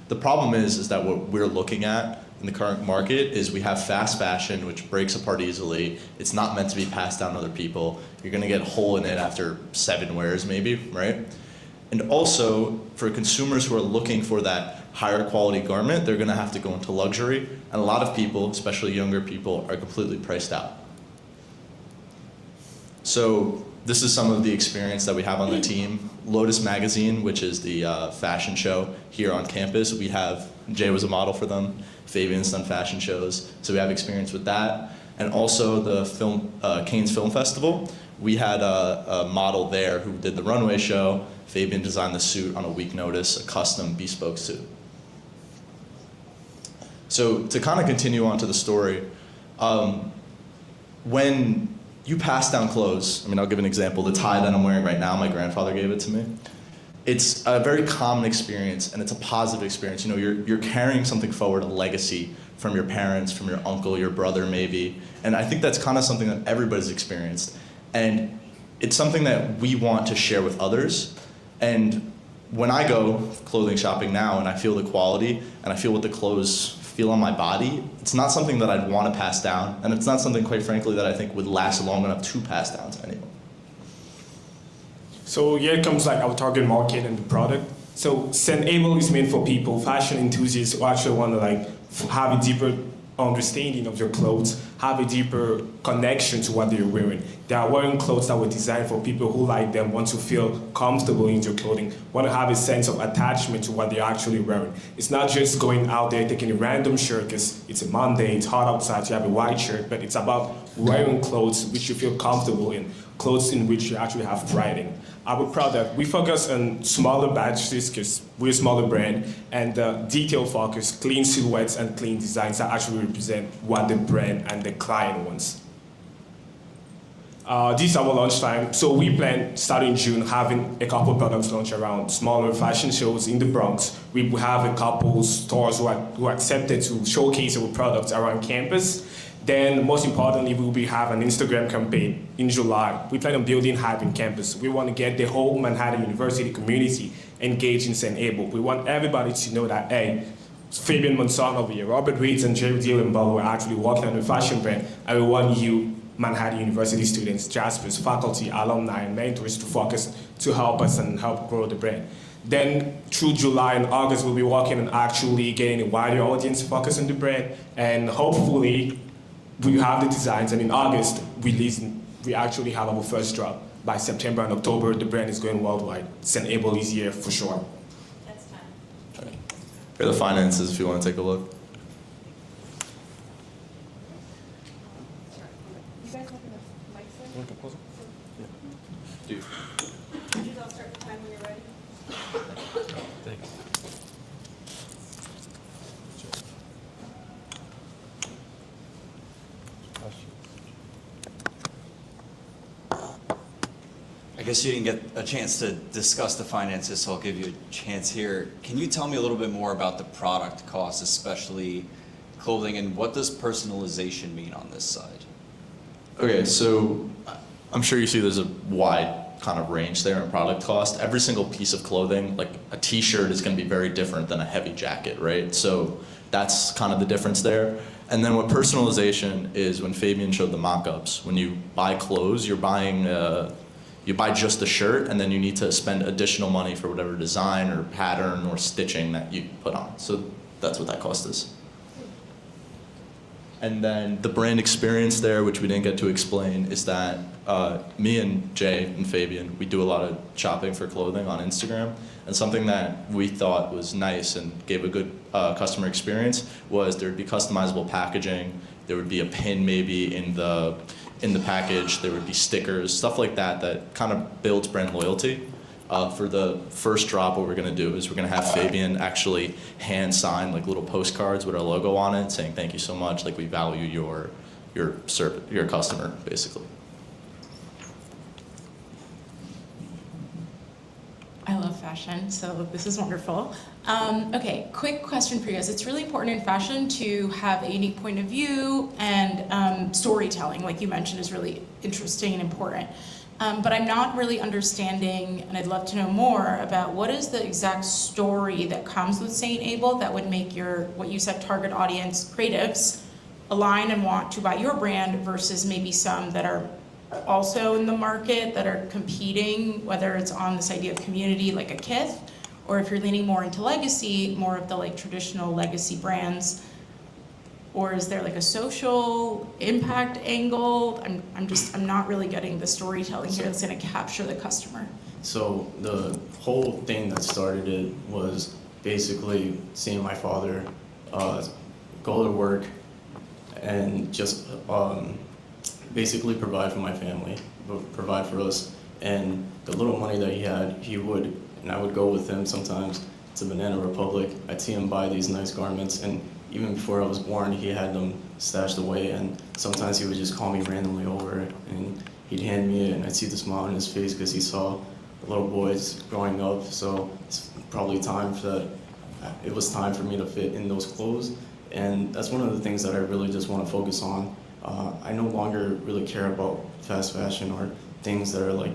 The problem is that what we're looking at in the current market is we have fast fashion, which breaks apart easily. It's not meant to be passed down to other people. You're going to get a hole in it after 7 wears maybe, right? And also, for consumers who are looking for that higher quality garment, they're gonna have to go into luxury. And a lot of people, especially younger people, are completely priced out. So this is some of the experience that we have on the team. Lotus Magazine, which is the fashion show here on campus. We have, Jay was a model for them. Fabian's done fashion shows. So we have experience with that. And also the Cannes Film Festival. We had a model there who did the runway show. Fabian designed the suit on a week notice, a custom bespoke suit. So to kind of continue on to the story, when you pass down clothes, I mean, I'll give an example. The tie that I'm wearing right now, my grandfather gave it to me. It's a very common experience, and it's a positive experience. You know, you're carrying something forward, a legacy from your parents, from your uncle, your brother maybe. And I think that's kind of something that everybody's experienced. And it's something that we want to share with others. And when I go clothing shopping now and I feel the quality and I feel what the clothes feel on my body, it's not something that I'd want to pass down. And it's not something, quite frankly, that I think would last long enough to pass down to anyone. So here comes like our target market and the product. So St. Abel is meant for people, fashion enthusiasts who actually want to like have a deeper understanding of their clothes, have a deeper connection to what they're wearing. They are wearing clothes that were designed for people who like them, want to feel comfortable in their clothing, want to have a sense of attachment to what they're actually wearing. It's not just going out there taking a random shirt because it's a Monday, it's hot outside, you have a white shirt, but it's about wearing clothes which you feel comfortable in, clothes in which you actually have pride in. Our product, we focus on smaller batches because we're a smaller brand, and detail focus, clean silhouettes and clean designs that actually represent what the brand and the client wants. This is our launch time. So we plan, starting June, having a couple products launch around smaller fashion shows in the Bronx. We will have a couple stores who accepted to showcase our products around campus. Then, most importantly, we will have an Instagram campaign in July. We plan on building hype in campus. We want to get the whole Manhattan University community engaged in St. Abel. We want everybody to know that, hey, Fabian Monson over here, Robert Reeds and Jerry Dillenbaugh were actually working on a fashion brand, and we want you, Manhattan University students, Jaspers, faculty, alumni, and mentors to focus to help us and help grow the brand. Then through July and August, we'll be working on actually getting a wider audience to focus on the brand, and hopefully we have the designs, and in August, we actually have our first drop. By September and October, the brand is going worldwide. St. Abel is here for sure. That's time. Right. Here are the finances if you want to take a look. You guys want the mic set? Want to pause it? Yeah. Do. You guys start the time when you're ready. Thanks. I guess you didn't get a chance to discuss the finances, so I'll give you a chance here. Can you tell me a little bit more about the product costs, especially clothing, and what does personalization mean on this side? Okay, so I'm sure you see there's a wide kind of range there in product cost. Every single piece of clothing, like a t-shirt is going to be very different than a heavy jacket, right? So that's kind of the difference there. And then what personalization is, when Fabian showed the mock-ups, when you buy clothes, you're buying you buy just the shirt, and then you need to spend additional money for whatever design or pattern or stitching that you put on. So that's what that cost is. And then the brand experience there, which we didn't get to explain, is that me and Jay and Fabian, we do a lot of shopping for clothing on Instagram. And something that we thought was nice and gave a good customer experience was there would be customizable packaging. There would be a pin maybe in the package. There would be stickers, stuff like that that kind of builds brand loyalty. For the first drop, what we're going to do is we're going to have Fabian actually hand sign like little postcards with our logo on it, saying thank you so much, like we value your customer, basically. fashion, so this is wonderful. Okay, quick question for you guys. It's really important in fashion to have a unique point of view, and storytelling, like you mentioned, is really interesting and important. But I'm not really understanding, and I'd love to know more about what is the exact story that comes with St. Abel that would make your, what you said, target audience creatives align and want to buy your brand versus maybe some that are also in the market that are competing, whether it's on this idea of community like a Kith, or if you're leaning more into legacy, more of the like traditional legacy brands, or is there like a social impact angle? I'm not really getting the storytelling here that's gonna capture the customer. So the whole thing that started it was basically seeing my father go to work and just basically provide for my family, provide for us. And the little money that he had, and I would go with him sometimes to Banana Republic. I'd see him buy these nice garments, and even before I was born, he had them stashed away, and sometimes he would just call me randomly over, and he'd hand me it, and I'd see the smile on his face because he saw the little boys growing up, so it's probably time it was time for me to fit in those clothes, and that's one of the things that I really just want to focus on. I no longer really care about fast fashion or things that are like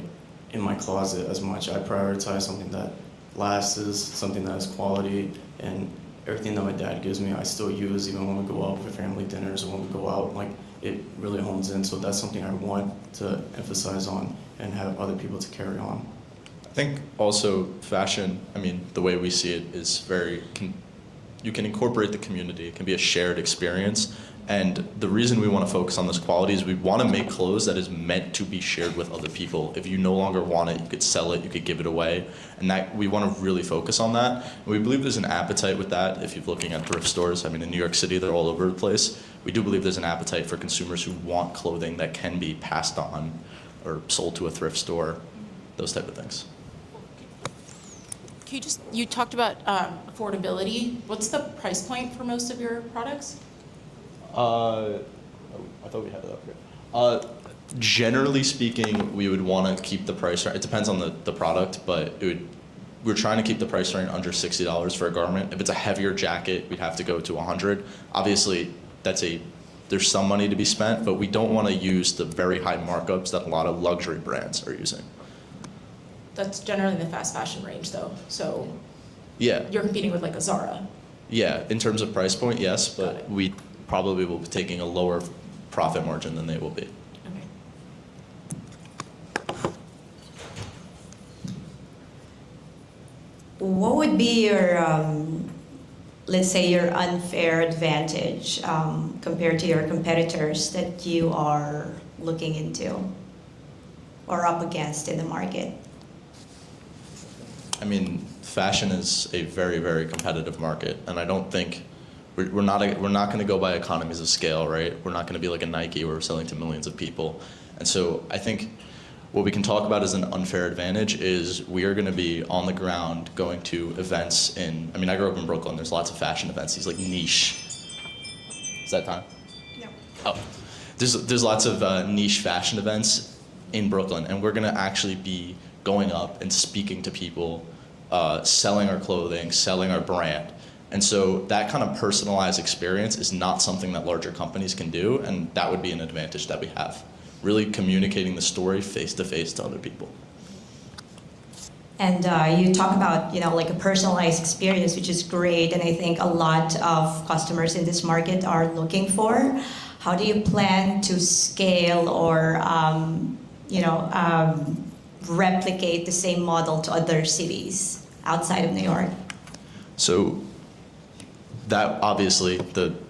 in my closet as much. I prioritize something that lasts, something that has quality, and everything that my dad gives me I still use even when we go out for family dinners or when we go out, like it really hones in. So that's something I want to emphasize on and have other people to carry on. I think also fashion, I mean, the way we see it is you can incorporate the community. It can be a shared experience. And the reason we want to focus on this quality is we want to make clothes that is meant to be shared with other people. If you no longer want it, you could sell it, you could give it away. And that we want to really focus on that. And we believe there's an appetite with that. If you're looking at thrift stores, I mean, in New York City, they're all over the place. We do believe there's an appetite for consumers who want clothing that can be passed on or sold to a thrift store, those type of things. Can you talked about affordability. What's the price point for most of your products? I thought we had it up here. Generally speaking, we would want to keep the price range. It depends on the product, but we're trying to keep the price range under $60 for a garment. If it's a heavier jacket, we'd have to go to $100. Obviously, there's some money to be spent, but we don't want to use the very high markups that a lot of luxury brands are using. That's generally the fast fashion range, though. So yeah, you're competing with like a Zara. Yeah, in terms of price point, yes, but we probably will be taking a lower profit margin than they will be. Okay. What would be your, let's say, your unfair advantage compared to your competitors that you are looking into or up against in the market? I mean, fashion is a very, very competitive market, and I don't think we're not going to go by economies of scale, right? We're not going to be like a Nike where we're selling to millions of people. And so I think what we can talk about as an unfair advantage is we are going to be on the ground going to events I grew up in Brooklyn. There's lots of fashion events, these like niche. Is that time? No. Oh. There's lots of niche fashion events in Brooklyn, and we're going to actually be going up and speaking to people, selling our clothing, selling our brand. And so that kind of personalized experience is not something that larger companies can do, and that would be an advantage that we have. Really communicating the story face-to-face to other people. And you talk about, like a personalized experience, which is great, and I think a lot of customers in this market are looking for. How do you plan to scale or, replicate the same model to other cities outside of New York? So that obviously, it's going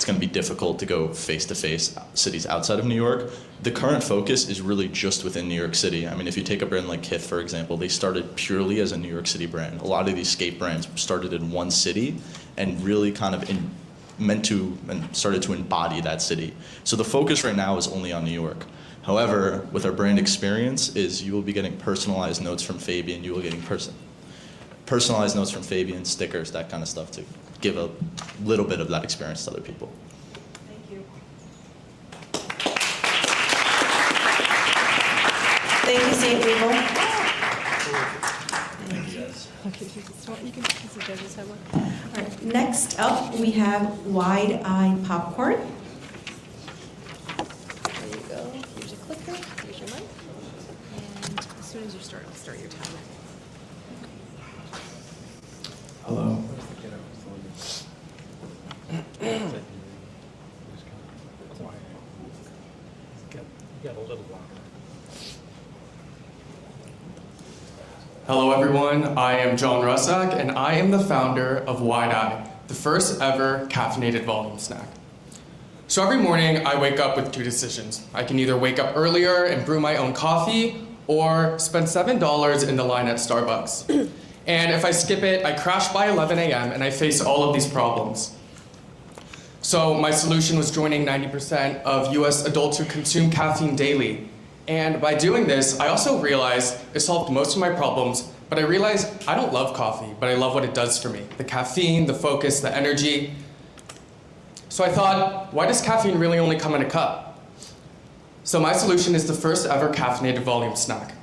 to be difficult to go face-to-face cities outside of New York. The current focus is really just within New York City. I mean, if you take a brand like Kith, for example, they started purely as a New York City brand. A lot of these skate brands started in one city and really kind of started to embody that city. So the focus right now is only on New York. However, with our brand experience you will be getting personalized notes from Fabian. You will be getting personalized notes from Fabian, stickers, that kind of stuff to give a little bit of that experience to other people. Thank you. Thank you, St. Abel. Thank you, guys. Okay, you can use the judges have one. All right, next up, we have Wide Eye Popcorn. There you go. Here's your clicker, here's your mic. And as soon as you start, I'll start your timer. Hello. Get a little longer. Hello everyone, I am John Russack and I am the founder of Wide Eye, the first ever caffeinated volume snack. So every morning I wake up with two decisions. I can either wake up earlier and brew my own coffee or spend $7 in the line at Starbucks. And if I skip it, I crash by 11 a.m. and I face all of these problems. So my solution was joining 90% of US adults who consume caffeine daily. And by doing this, I also realized it solved most of my problems, but I realized I don't love coffee, but I love what it does for me. The caffeine, the focus, the energy. So I thought, why does caffeine really only come in a cup? So my solution is the first ever caffeinated volume snack.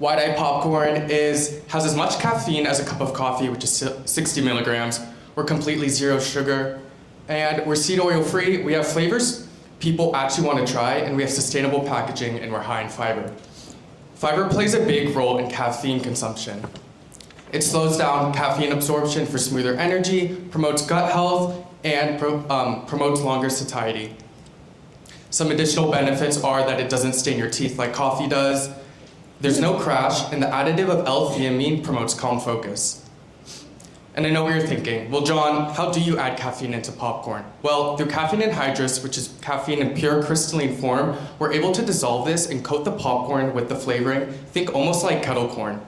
Wide Eye Popcorn has as much caffeine as a cup of coffee, which is 60 milligrams. We're completely zero sugar, and we're seed oil free. We have flavors people actually want to try, and we have sustainable packaging, and we're high in fiber. Fiber plays a big role in caffeine consumption. It slows down caffeine absorption for smoother energy, promotes gut health, and promotes longer satiety. Some additional benefits are that it doesn't stain your teeth like coffee does. There's no crash, and the additive of L-theanine promotes calm focus. And I know what you're thinking, well, John, how do you add caffeine into popcorn? Well, through caffeine anhydrous, which is caffeine in pure crystalline form, we're able to dissolve this and coat the popcorn with the flavoring, think almost like kettle corn.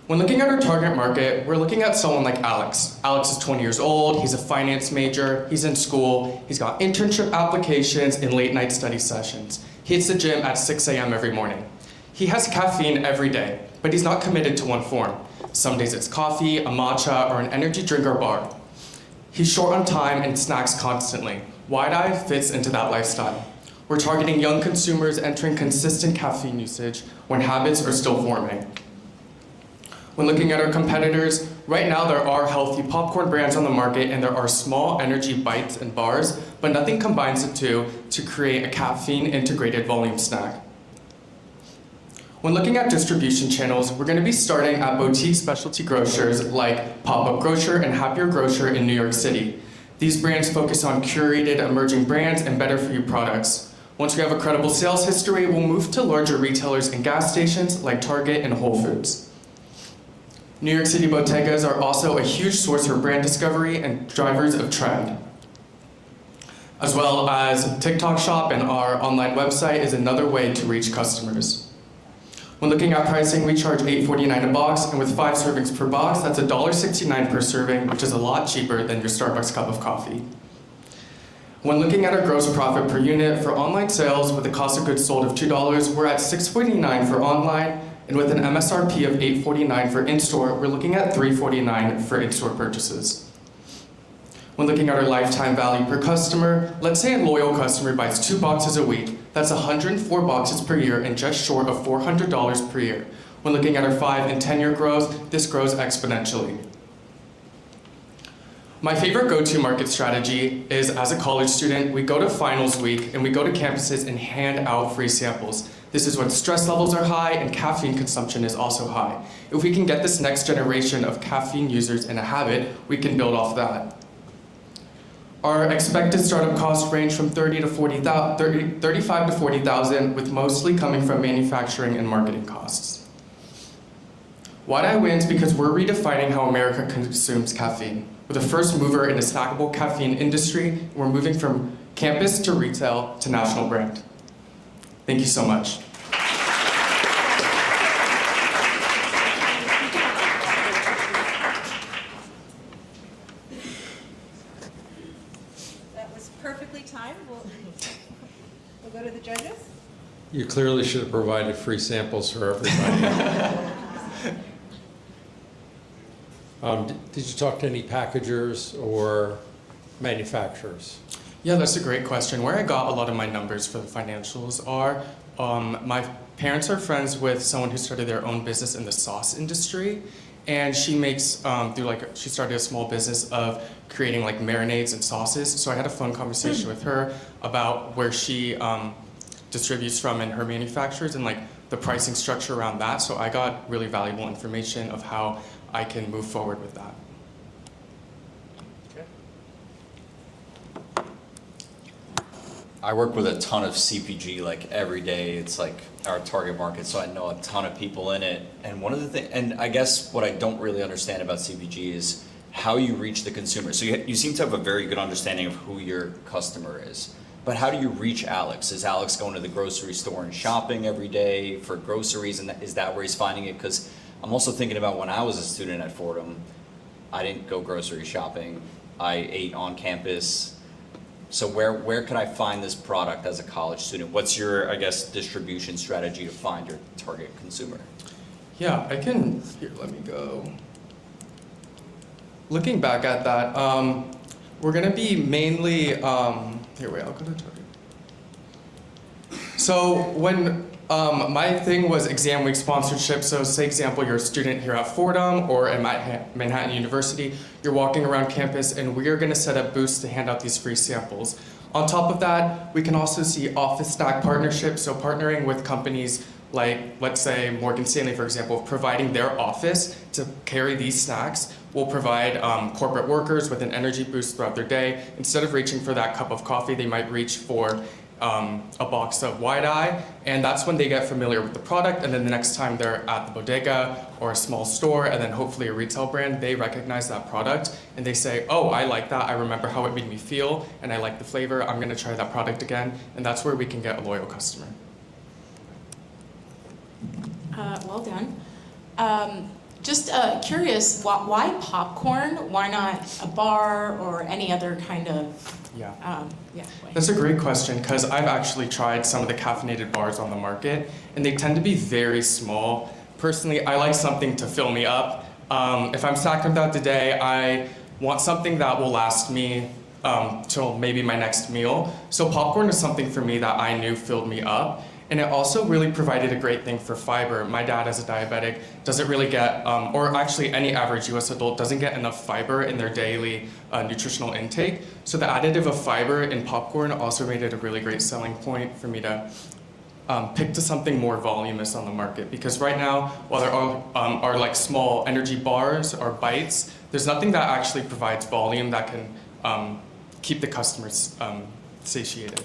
When looking at our target market, we're looking at someone like Alex. Alex is 20 years old, he's a finance major, he's in school, he's got internship applications and late night study sessions. He hits the gym at 6 a.m. every morning. He has caffeine every day, but he's not committed to one form. Some days it's coffee, a matcha, or an energy drink or bar. He's short on time and snacks constantly. Wide Eye fits into that lifestyle. We're targeting young consumers entering consistent caffeine usage when habits are still forming. When looking at our competitors, right now there are healthy popcorn brands on the market and there are small energy bites and bars, but nothing combines the two to create a caffeine integrated volume snack. When looking at distribution channels, we're going to be starting at boutique specialty grocers like Pop-Up Grocer and Happier Grocer in New York City. These brands focus on curated emerging brands and better-for-you products. Once we have a credible sales history, we'll move to larger retailers and gas stations like Target and Whole Foods. New York City bodegas are also a huge source for brand discovery and drivers of trend. As well as TikTok Shop and our online website is another way to reach customers. When looking at pricing, we charge $8.49 a box, and with 5 servings per box, that's $1.69 per serving, which is a lot cheaper than your Starbucks cup of coffee. When looking at our gross profit per unit for online sales with a cost of goods sold of $2, we're at $6.49 for online, and with an MSRP of $8.49 for in-store, we're looking at $3.49 for in-store purchases. When looking at our lifetime value per customer, let's say a loyal customer buys 2 boxes a week. That's 104 boxes per year and just short of $400 per year. When looking at our 5 and 10-year growth, this grows exponentially. My favorite go-to market strategy is, as a college student, we go to finals week and we go to campuses and hand out free samples. This is when stress levels are high and caffeine consumption is also high. If we can get this next generation of caffeine users in a habit, we can build off that. Our expected startup costs range from $35,000 to $40,000, with mostly coming from manufacturing and marketing costs. Wide Eye wins because we're redefining how America consumes caffeine. We're the first mover in the snackable caffeine industry, and we're moving from campus to retail to national brand. Thank you so much. Perfectly timed. We'll go to the judges. You clearly should have provided free samples for everybody. Did you talk to any packagers or manufacturers? Yeah, that's a great question. Where I got a lot of my numbers for the financials are, my parents are friends with someone who started their own business in the sauce industry, and she makes she started a small business of creating like marinades and sauces. So I had a fun conversation with her about where she distributes from and her manufacturers and like the pricing structure around that. So I got really valuable information of how I can move forward with that. I work with a ton of CPG like every day. It's like our target market, so I know a ton of people in it. And one of the things, and I guess what I don't really understand about CPG is how you reach the consumer. So you seem to have a very good understanding of who your customer is. But how do you reach Alex? Is Alex going to the grocery store and shopping every day for groceries, and is that where he's finding it? Because I'm also thinking about when I was a student at Fordham, I didn't go grocery shopping. I ate on campus. So where could I find this product as a college student? What's your, I guess, distribution strategy to find your target consumer? Yeah, I can, here, let me go. Looking back at that, we're gonna be mainly, here, wait, I'll go to target. So when my thing was exam week sponsorship, so say example, you're a student here at Fordham or at Manhattan University, you're walking around campus and we are gonna set up booths to hand out these free samples. On top of that, we can also see office stack partnerships, so partnering with companies like, let's say Morgan Stanley, for example, providing their office to carry these snacks will provide corporate workers with an energy boost throughout their day. Instead of reaching for that cup of coffee, they might reach for a box of Wide-Eye, and that's when they get familiar with the product, and then the next time they're at the bodega or a small store, and then hopefully a retail brand, they recognize that product, and they say, oh, I like that, I remember how it made me feel, and I like the flavor, I'm gonna try that product again, and that's where we can get a loyal customer. Well done. Just curious, why popcorn? Why not a bar or any other kind of? That's a great question, because I've actually tried some of the caffeinated bars on the market, and they tend to be very small. Personally, I like something to fill me up. If I'm stacked throughout the day, I want something that will last me till maybe my next meal. So popcorn is something for me that I knew filled me up. And it also really provided a great thing for fiber. My dad, as a diabetic, doesn't really get, or actually any average US adult doesn't get enough fiber in their daily nutritional intake. So the additive of fiber in popcorn also made it a really great selling point for me to pick to something more voluminous on the market. Because right now, while there are like small energy bars or bites, there's nothing that actually provides volume that can keep the customers satiated.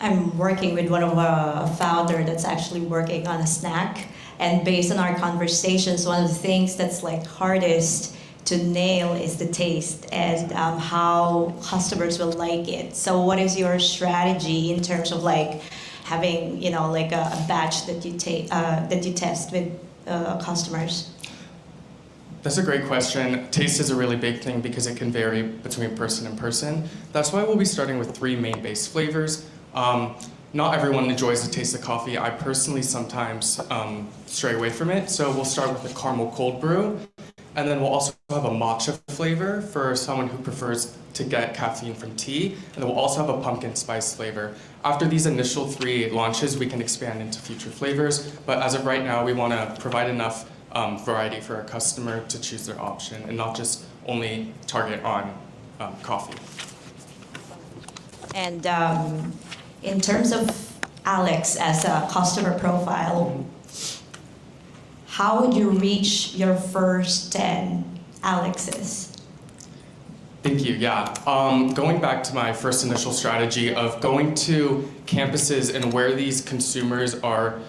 I'm working with one of a founder that's actually working on a snack, and based on our conversations, one of the things that's like hardest to nail is the taste and how customers will like it. So what is your strategy in terms of like having, you know, like a batch that you test with customers? That's a great question. Taste is a really big thing because it can vary between person and person. That's why we'll be starting with 3 main base flavors. Not everyone enjoys the taste of coffee. I personally sometimes stray away from it. So we'll start with a caramel cold brew, and then we'll also have a matcha flavor for someone who prefers to get caffeine from tea, and then we'll also have a pumpkin spice flavor. After these initial 3 launches, we can expand into future flavors, but as of right now, we want to provide enough variety for our customer to choose their option and not just only target on coffee. And in terms of Alex as a customer profile, how would you reach your first 10 Alexes? Thank you, yeah. Going back to my first initial strategy of going to campuses and where these consumers are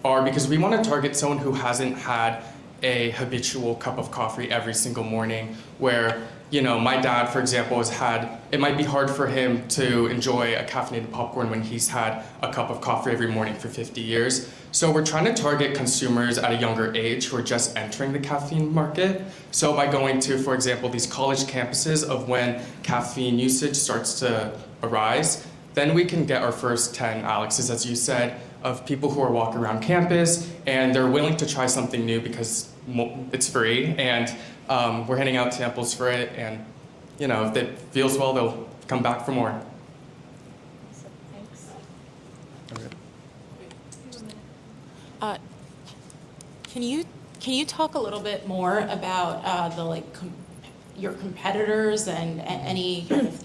because we want to target someone who hasn't had a habitual cup of coffee every single morning, where, you know, my dad, for example, it might be hard for him to enjoy a caffeinated popcorn when he's had a cup of coffee every morning for 50 years. So we're trying to target consumers at a younger age who are just entering the caffeine market. So by going to, for example, these college campuses of when caffeine usage starts to arise, then we can get our first 10 Alexes, as you said, of people who are walking around campus and they're willing to try something new because it's free, and we're handing out samples for it, and you know, if it feels well, they'll come back for more. Can you talk a little bit more about your competitors and any kind of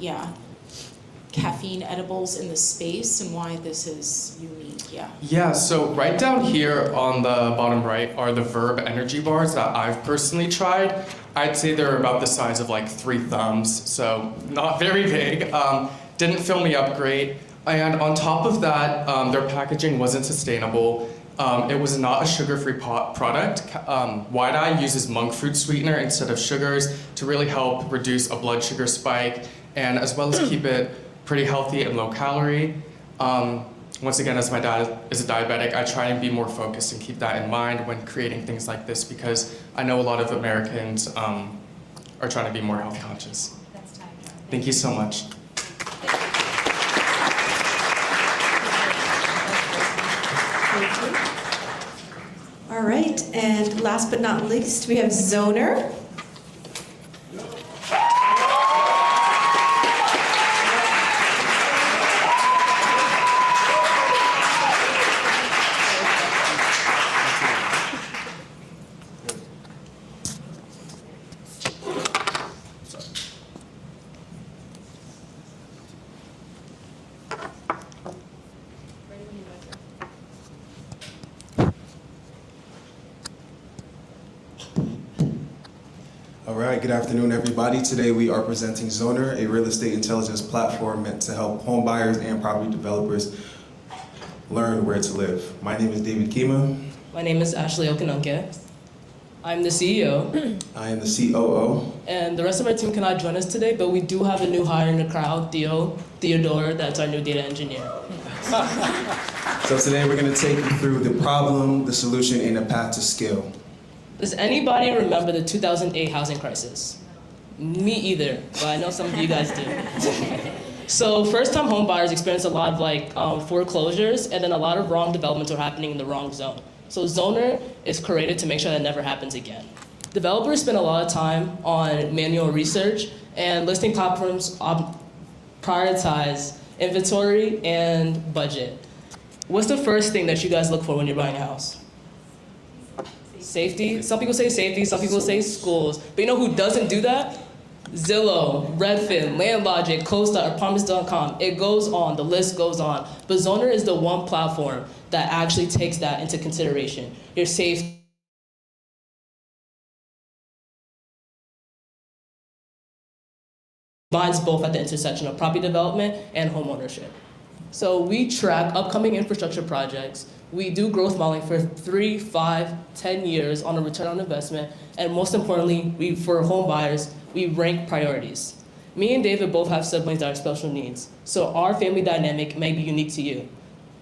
caffeine edibles in the space and why this is unique? Yeah, so right down here on the bottom right are the Verb energy bars that I've personally tried. I'd say they're about the size of like 3 thumbs, so not very big. Didn't fill me up great. And on top of that, their packaging wasn't sustainable. It was not a sugar-free product. White Eye uses monk fruit sweetener instead of sugars to really help reduce a blood sugar spike and as well as keep it pretty healthy and low calorie. Once again, as my dad is a diabetic, I try and be more focused and keep that in mind when creating things like this because I know a lot of Americans are trying to be more health conscious. That's time. Thank you so much. Thank you. All right, and last but not least, we have Zoner. All right, good afternoon, everybody. Today we are presenting Zoner, a real estate intelligence platform meant to help home buyers and property developers learn where to live. My name is David Kima. My name is Ashley Okanunke. I'm the CEO. I am the COO. And the rest of our team cannot join us today, but we do have a new hire in the crowd, Theodore, that's our new data engineer. So today we're going to take you through the problem, the solution, and the path to scale. Does anybody remember the 2008 housing crisis? Me either, but I know some of you guys do. So first-time home buyers experienced a lot of foreclosures, and then a lot of wrong developments were happening in the wrong zone. So Zoner is created to make sure that never happens again. Developers spend a lot of time on manual research, and listing platforms prioritize inventory and budget. What's the first thing that you guys look for when you're buying a house? Safety. Some people say safety, some people say schools. But you know who doesn't do that? Zillow, Redfin, LandLogic, CoStar, Apartments.com. It goes on, the list goes on. But Zoner is the one platform that actually takes that into consideration. Your safety. Combines both at the intersection of property development and homeownership. So we track upcoming infrastructure projects. We do growth modeling for 3, 5, 10 years on a return on investment. And most importantly, for home buyers, we rank priorities. Me and David both have siblings that have special needs. So our family dynamic may be unique to you.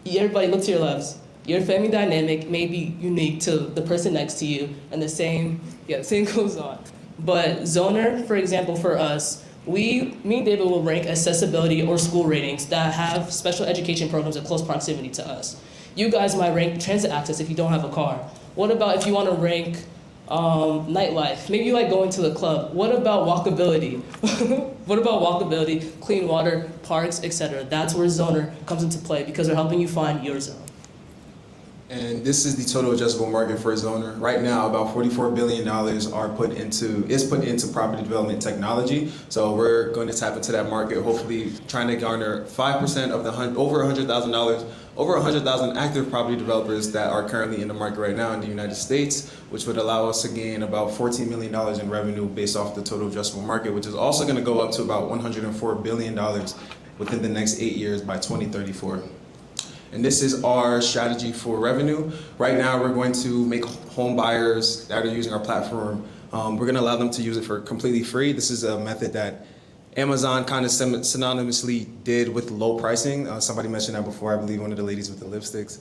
Everybody look to your lefts. Your family dynamic may be unique to the person next to you, and the same goes on. But Zoner, for example, for us, me and David will rank accessibility or school ratings that have special education programs in close proximity to us. You guys might rank transit access if you don't have a car. What about if you want to rank nightlife? Maybe you like going to the club. What about walkability? What about walkability, clean water, parks, etc.? That's where Zoner comes into play because they're helping you find your zone. And this is the total addressable market for Zoner. Right now, about $44 billion is put into property development technology. So we're going to tap into that market, hopefully trying to garner 5% of the over $100,000 active property developers that are currently in the market right now in the United States, which would allow us to gain about $14 million in revenue based off the total addressable market, which is also going to go up to about $104 billion within the next 8 years by 2034. And this is our strategy for revenue. Right now, we're going to make home buyers that are using our platform, we're going to allow them to use it for completely free. This is a method that Amazon kind of synonymously did with low pricing. Somebody mentioned that before, I believe one of the ladies with the lipsticks.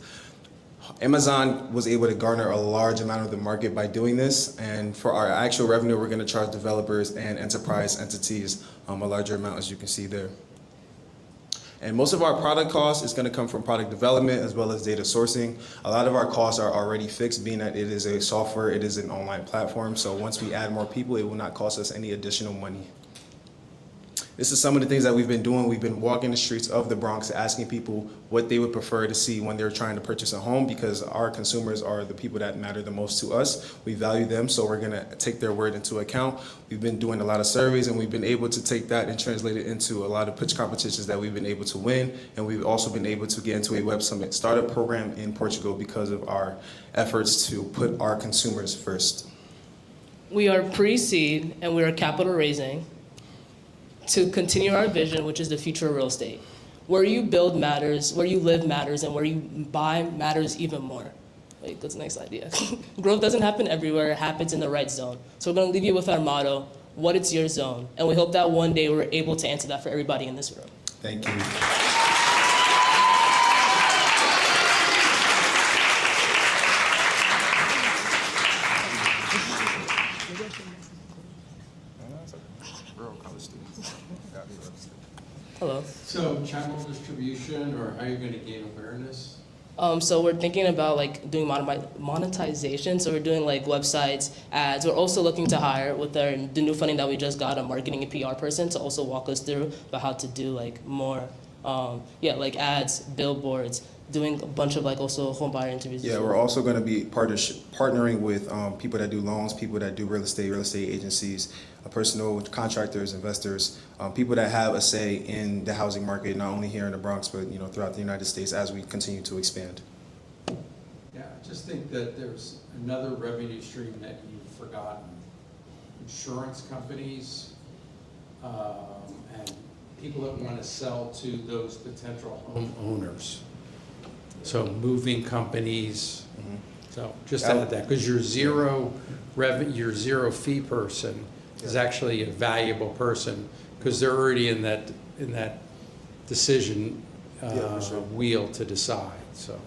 Amazon was able to garner a large amount of the market by doing this. And for our actual revenue, we're going to charge developers and enterprise entities a larger amount, as you can see there. And most of our product cost is going to come from product development as well as data sourcing. A lot of our costs are already fixed, being that it is a software, it is an online platform. So once we add more people, it will not cost us any additional money. this is some of the things that we've been doing. We've been walking the streets of the Bronx, asking people what they would prefer to see when they're trying to purchase a home, because our consumers are the people that matter the most to us. We value them, so we're gonna take their word into account. We've been doing a lot of surveys, and we've been able to take that and translate it into a lot of pitch competitions that we've been able to win, and we've also been able to get into a Web Summit startup program in Portugal because of our efforts to put our consumers first. We are pre-seed and we are capital raising to continue our vision, which is the future of real estate. Where you build matters, where you live matters, and where you buy matters even more. Wait, that's a nice idea. Growth doesn't happen everywhere, it happens in the right zone. So we're gonna leave you with our motto, what is your zone? And we hope that one day we're able to answer that for everybody in this room. Thank you. Hello. So channel distribution, or how are you going to gain awareness? So we're thinking about like doing monetization. So we're doing like websites, ads. We're also looking to hire with the new funding that we just got, a marketing and PR person to also walk us through about how to do like more, like ads, billboards, doing a bunch of like also home buyer interviews. Yeah, we're also going to be partnering with people that do loans, people that do real estate agencies, personal contractors, investors, people that have a say in the housing market, not only here in the Bronx, but throughout the United States as we continue to expand. Yeah, I just think that there's another revenue stream that you've forgotten. Insurance companies and people that want to sell to those potential homeowners. So moving companies. So just add that, because your zero fee person is actually a valuable person, because they're already in that decision wheel to decide. So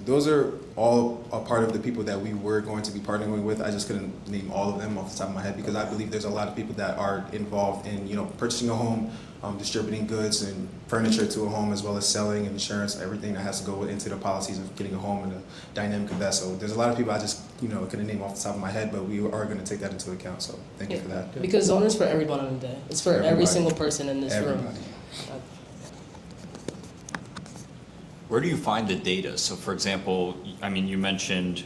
those are all a part of the people that we were going to be partnering with. I just couldn't name all of them off the top of my head, because I believe there's a lot of people that are involved in purchasing a home, distributing goods and furniture to a home, as well as selling and insurance, everything that has to go into the policies of getting a home and the dynamic of that. So there's a lot of people I just couldn't name off the top of my head, but we are going to take that into account. So thank you for that. Because zone is for everyone on the day. It's for every single person in this room. Where do you find the data? So for example, I mean, you mentioned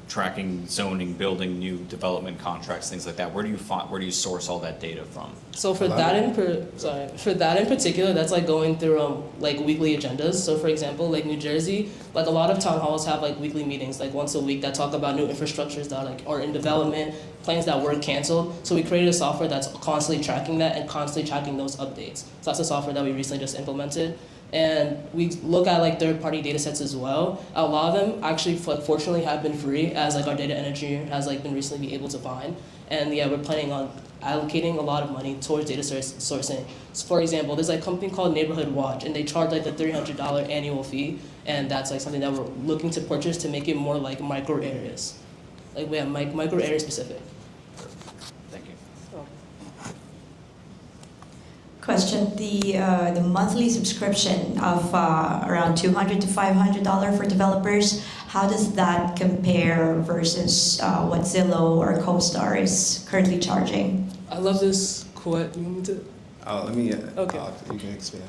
tracking zoning, building new development contracts, things like that. Where do you source all that data from? So for that in particular, that's like going through like weekly agendas. So for example, like New Jersey, like a lot of town halls have like weekly meetings, like once a week, that talk about new infrastructures that are in development, plans that were canceled. So we created a software that's constantly tracking that and constantly tracking those updates. So that's a software that we recently just implemented. And we look at like third-party data sets as well. A lot of them actually, fortunately, have been free, as like our data engineer has like been recently able to find. And yeah, we're planning on allocating a lot of money towards data sourcing. So for example, there's like a company called Neighborhood Watch, and they charge like a $300 annual fee, and that's like something that we're looking to purchase to make it more like micro areas. Like we have micro area specific. Question: the monthly subscription of around $200 to $500 for developers, how does that compare versus what Zillow or CoStar is currently charging? I love this quote. You want me to? You can expand.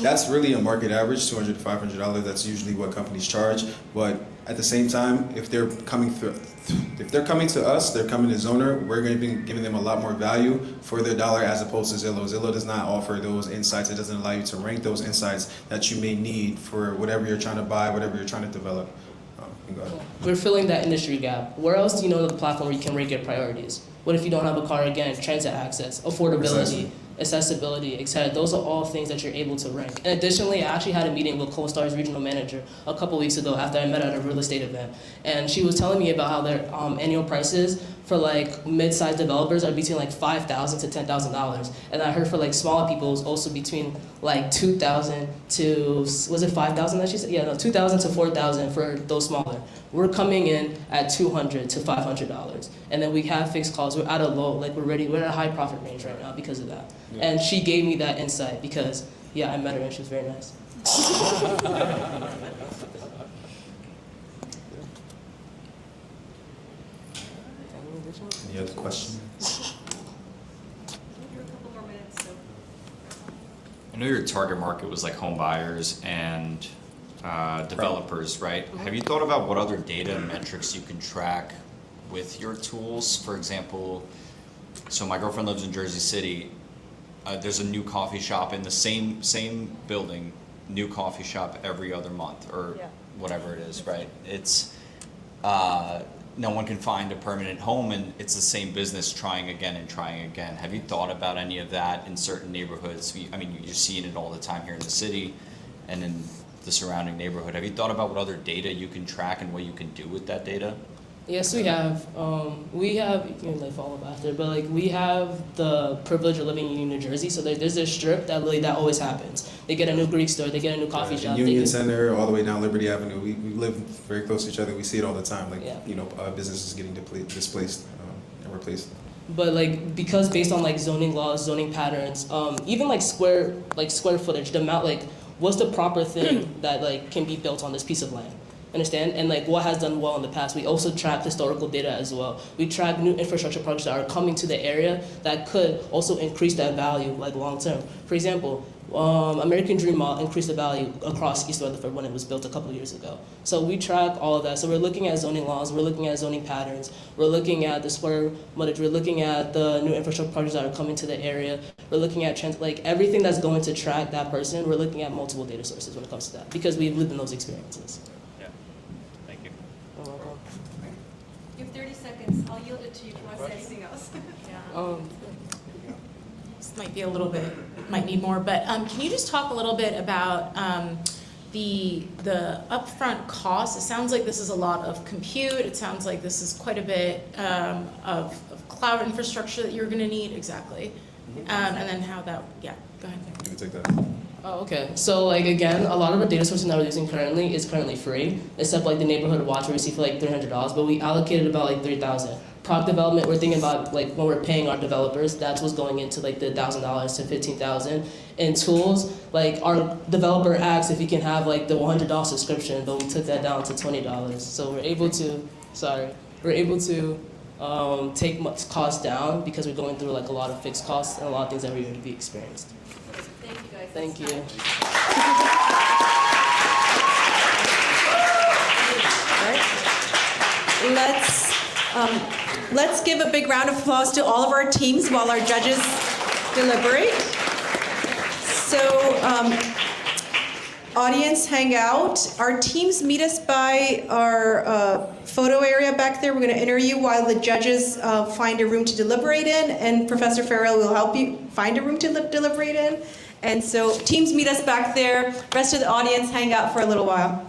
That's really a market average, $200 to $500. That's usually what companies charge. But at the same time, if they're coming to us, they're coming to Zoner, we're going to be giving them a lot more value for their dollar as opposed to Zillow. Zillow does not offer those insights. It doesn't allow you to rank those insights that you may need for whatever you're trying to buy, whatever you're trying to develop. Go ahead. We're filling that industry gap. Where else do you know the platform where you can rank your priorities? What if you don't have a car? Again, transit access, affordability, accessibility, etc. Those are all things that you're able to rank. And additionally, I actually had a meeting with CoStar's regional manager a couple weeks ago after I met at a real estate event. And she was telling me about how their annual prices for like mid-sized developers are between like $5,000 to $10,000. And I heard for like smaller people it's also between like $2,000 to, was it $5,000 that she said? Yeah, no, $2,000 to $4,000 for those smaller. We're coming in at $200 to $500. And then we have fixed costs. We're at a low, like we're at a high profit range right now because of that. Yeah. And she gave me that insight because, yeah, I met her and she was very nice. Any other questions? I know your target market was like home buyers and developers, right? Have you thought about what other data and metrics you can track with your tools? For example, so my girlfriend lives in Jersey City. There's a new coffee shop in the same building, new coffee shop every other month or whatever it is, right? It's no one can find a permanent home, and it's the same business trying again and trying again. Have you thought about any of that in certain neighborhoods? I mean, you're seeing it all the time here in the city and in the surrounding neighborhood. Have you thought about what other data you can track and what you can do with that data? Yes, we have. You can like follow up after, but like we have the privilege of living in New Jersey, so there's this strip that always happens. They get a new Greek store, they get a new coffee shop. Union Center, all the way down Liberty Avenue. We live very close to each other. We see it all the time. Like businesses getting displaced and replaced. But like because based on like zoning laws, zoning patterns, even like square footage, the amount like what's the proper thing that like can be built on this piece of land. Understand? And like what has done well in the past. We also track historical data as well. We track new infrastructure projects that are coming to the area that could also increase that value like long term. For example, American Dream Mall increased the value across East Rutherford when it was built a couple of years ago. So we track all of that. So we're looking at zoning laws, we're looking at zoning patterns, we're looking at the square footage, we're looking at the new infrastructure projects that are coming to the area, we're looking at like everything that's going to track that person, we're looking at multiple data sources when it comes to that because we've lived in those experiences. You have 30 seconds. I'll yield it to you if you want to say anything else. This might be a little bit, might need more, but can you just talk a little bit about the upfront cost? It sounds like this is a lot of compute. It sounds like this is quite a bit of cloud infrastructure that you're going to need. Exactly. And then how that, go ahead. You can take that. Oh, okay. So like again, a lot of the data sourcing that we're using currently is currently free, except like the neighborhood watch where we see for like $300, but we allocated about like $3,000. Product development, we're thinking about like when we're paying our developers, that's what's going into like the $1,000 to $15,000. And tools, like our developer asked if he can have like the $100 subscription, but we took that down to $20. So we're able to take much cost down because we're going through like a lot of fixed costs and a lot of things that we already be experienced. Thank you guys. Thank you. Let's give a big round of applause to all of our teams while our judges deliberate. So, audience, hang out. Our teams meet us by our photo area back there. We're going to enter you while the judges find a room to deliberate in, and Professor Farrell will help you find a room to deliberate in. And so teams meet us back there. Rest of the audience, hang out for a little while.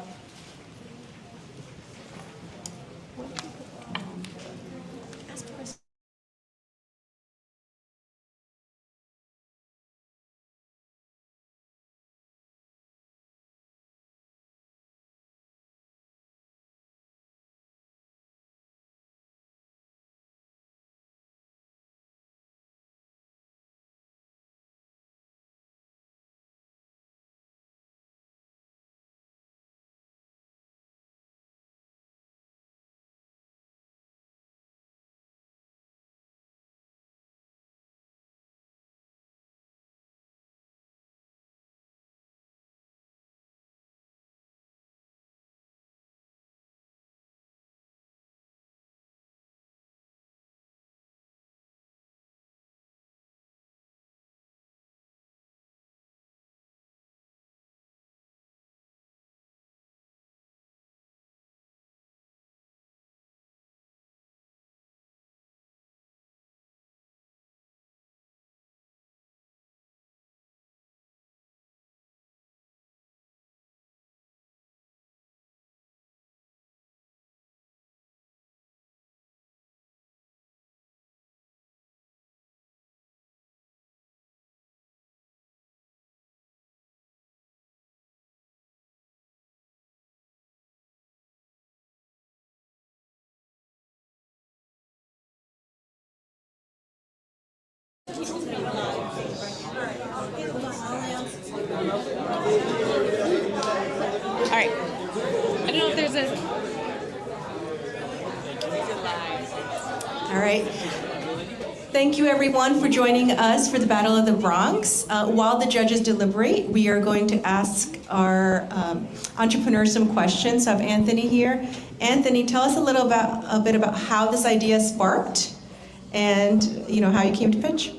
All right. I don't know if there's a... All right. Thank you everyone for joining us for the Battle of the Bronx. While the judges deliberate, we are going to ask our entrepreneurs some questions. So I have Anthony here. Anthony, tell us a bit about how this idea sparked and how you came to pitch.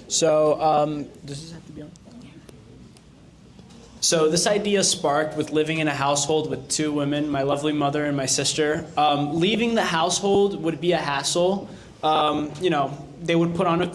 So does this have to be on? So this idea sparked with living in a household with two women, my lovely mother and my sister. Leaving the household would be a hassle. They would put on an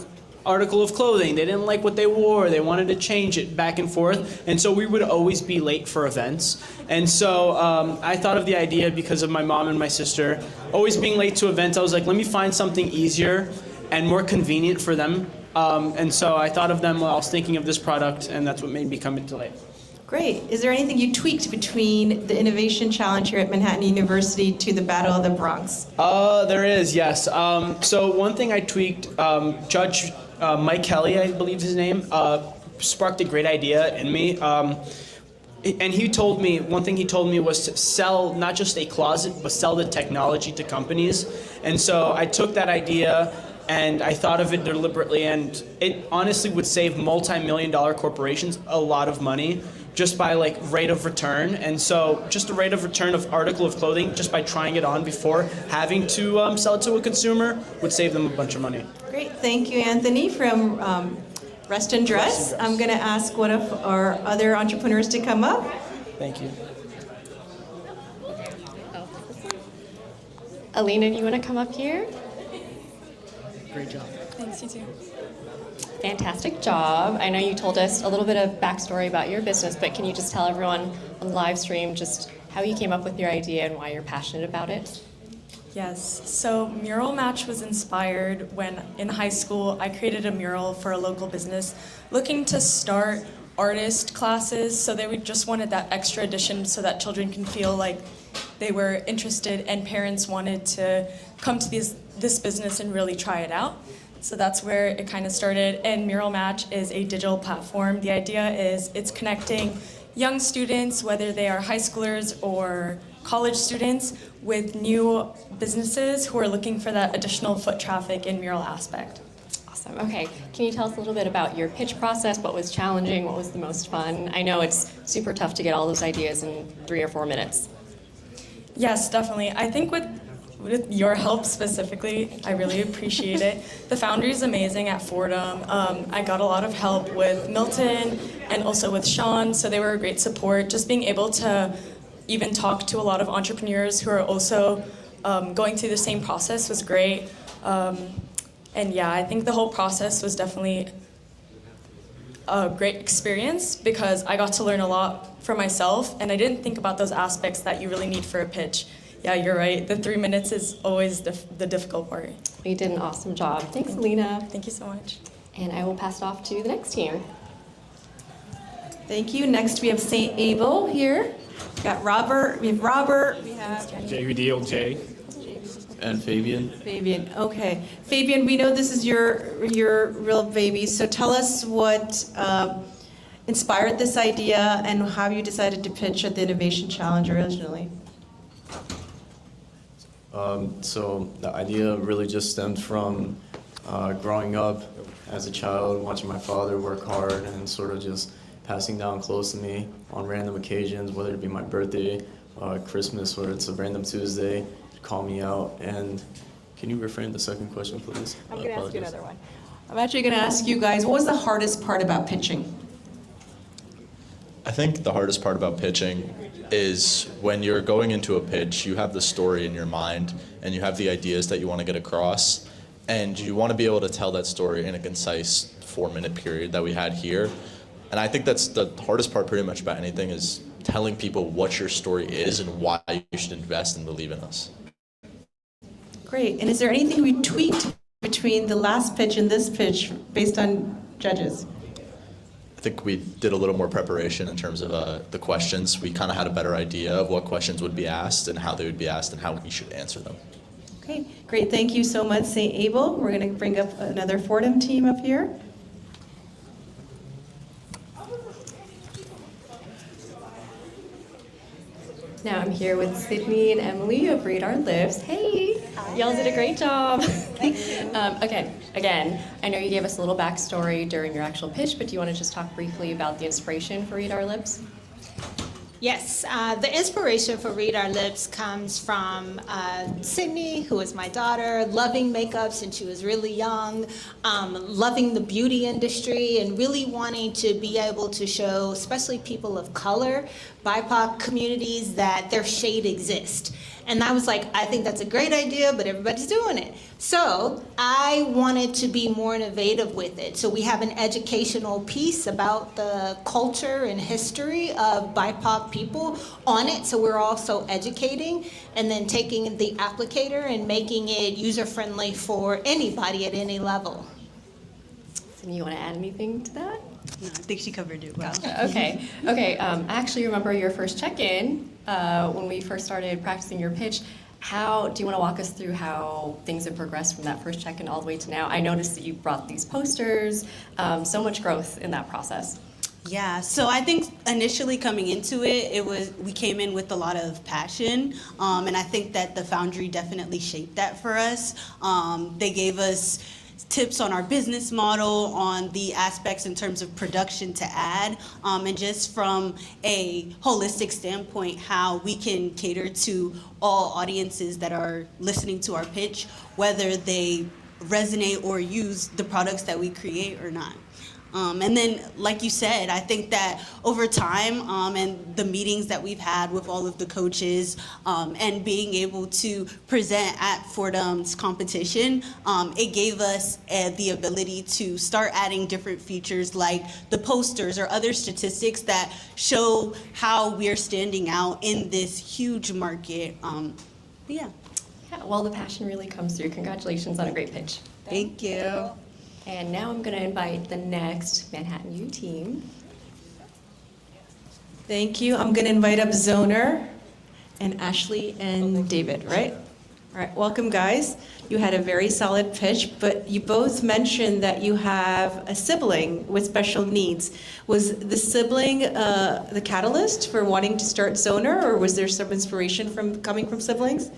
article of clothing. They didn't like what they wore. They wanted to change it back and forth. And so we would always be late for events. And so I thought of the idea because of my mom and my sister always being late to events. I was like, let me find something easier and more convenient for them. And so I thought of them while I was thinking of this product, and that's what made me come into light. Great. Is there anything you tweaked between the Innovation Challenge here at Manhattan University to the Battle of the Bronx? There is, yes. So one thing I tweaked, Judge Mike Kelly, I believe his name, sparked a great idea in me. And one thing he told me was to sell not just a closet, but sell the technology to companies. And so I took that idea and I thought of it deliberately, and it honestly would save multi-million-dollar corporations a lot of money just by rate of return. And so just a rate of return of article of clothing just by trying it on before having to sell it to a consumer would save them a bunch of money. Great. Thank you, Anthony from Rest and Dress. I'm going to ask one of our other entrepreneurs to come up. Thank you. Alina, do you want to come up here? Great job. Thanks, you too. Fantastic job. I know you told us a little bit of backstory about your business, but can you just tell everyone on the live stream just how you came up with your idea and why you're passionate about it? Yes, so Mural Match was inspired when in high school I created a mural for a local business looking to start artist classes, so they just wanted that extra addition so that children can feel like they were interested and parents wanted to come to this business and really try it out. So that's where it kind of started, and Mural Match is a digital platform. The idea is it's connecting young students, whether they are high schoolers or college students, with new businesses who are looking for that additional foot traffic and mural aspect. Awesome. Okay, can you tell us a little bit about your pitch process? What was challenging? What was the most fun? I know it's super tough to get all those ideas in 3 or 4 minutes. Yes, definitely. I think with your help specifically, I really appreciate it. The Foundry is amazing at Fordham. I got a lot of help with Milton and also with Sean, so they were a great support. Just being able to even talk to a lot of entrepreneurs who are also going through the same process was great. And yeah, I think the whole process was definitely a great experience because I got to learn a lot for myself, and I didn't think about those aspects that you really need for a pitch. Yeah, you're right. The 3 minutes is always the difficult part. You did an awesome job. Thanks, Alina. Thank you so much. And I will pass it off to the next team. Thank you. Next, we have St. Abel here. We have Robert. We have JUDLJ. And Fabian. Fabian. Okay. Fabian, we know this is your real baby, so tell us what inspired this idea and how you decided to pitch at the Innovation Challenge originally. So the idea really just stemmed from growing up as a child, watching my father work hard and sort of just passing down clothes to me on random occasions, whether it be my birthday, Christmas, or it's a random Tuesday, to call me out. And can you reframe the second question, please? I'm going to ask you another one. I'm actually going to ask you guys, what was the hardest part about pitching? I think the hardest part about pitching is when you're going into a pitch, you have the story in your mind and you have the ideas that you want to get across, and you want to be able to tell that story in a concise 4-minute period that we had here. And I think that's the hardest part pretty much about anything, is telling people what your story is and why you should invest and believe in us. Great. And is there anything we tweaked between the last pitch and this pitch based on judges? I think we did a little more preparation in terms of the questions. We kind of had a better idea of what questions would be asked and how they would be asked and how we should answer them. Okay, great. Thank you so much, St. Abel. We're going to bring up another Fordham team up here. Now I'm here with Sydney and Emily of Radar Lives. Hey, y'all did a great job. Again, I know you gave us a little backstory during your actual pitch, but do you want to just talk briefly about the inspiration for Read Our Lips? Yes, the inspiration for Read Our Lips comes from Sydney, who is my daughter, loving makeup since she was really young, loving the beauty industry, and really wanting to be able to show, especially people of color, BIPOC communities, that their shade exists. And I was like, I think that's a great idea, but everybody's doing it. So I wanted to be more innovative with it. So we have an educational piece about the culture and history of BIPOC people on it. So we're also educating and then taking the applicator and making it user-friendly for anybody at any level. So you want to add anything to that? No, I think she covered it well. Okay. I actually remember your first check-in when we first started practicing your pitch. How do you want to walk us through how things have progressed from that first check-in all the way to now? I noticed that you brought these posters, so much growth in that process. Yeah, so I think initially coming into it, we came in with a lot of passion, and I think that the Foundry definitely shaped that for us. They gave us tips on our business model, on the aspects in terms of production to add, and just from a holistic standpoint, how we can cater to all audiences that are listening to our pitch, whether they resonate or use the products that we create or not. And then, like you said, I think that over time and the meetings that we've had with all of the coaches and being able to present at Fordham's competition, it gave us the ability to start adding different features like the posters or other statistics that show how we're standing out in this huge market. Yeah, well, the passion really comes through. Congratulations on a great pitch. Thank you. And now I'm going to invite the next Manhattan U team. Thank you. I'm going to invite up Zoner and Ashley and David, right? All right, welcome guys. You had a very solid pitch, but you both mentioned that you have a sibling with special needs. Was the sibling the catalyst for wanting to start Zoner, or was there some inspiration coming from siblings?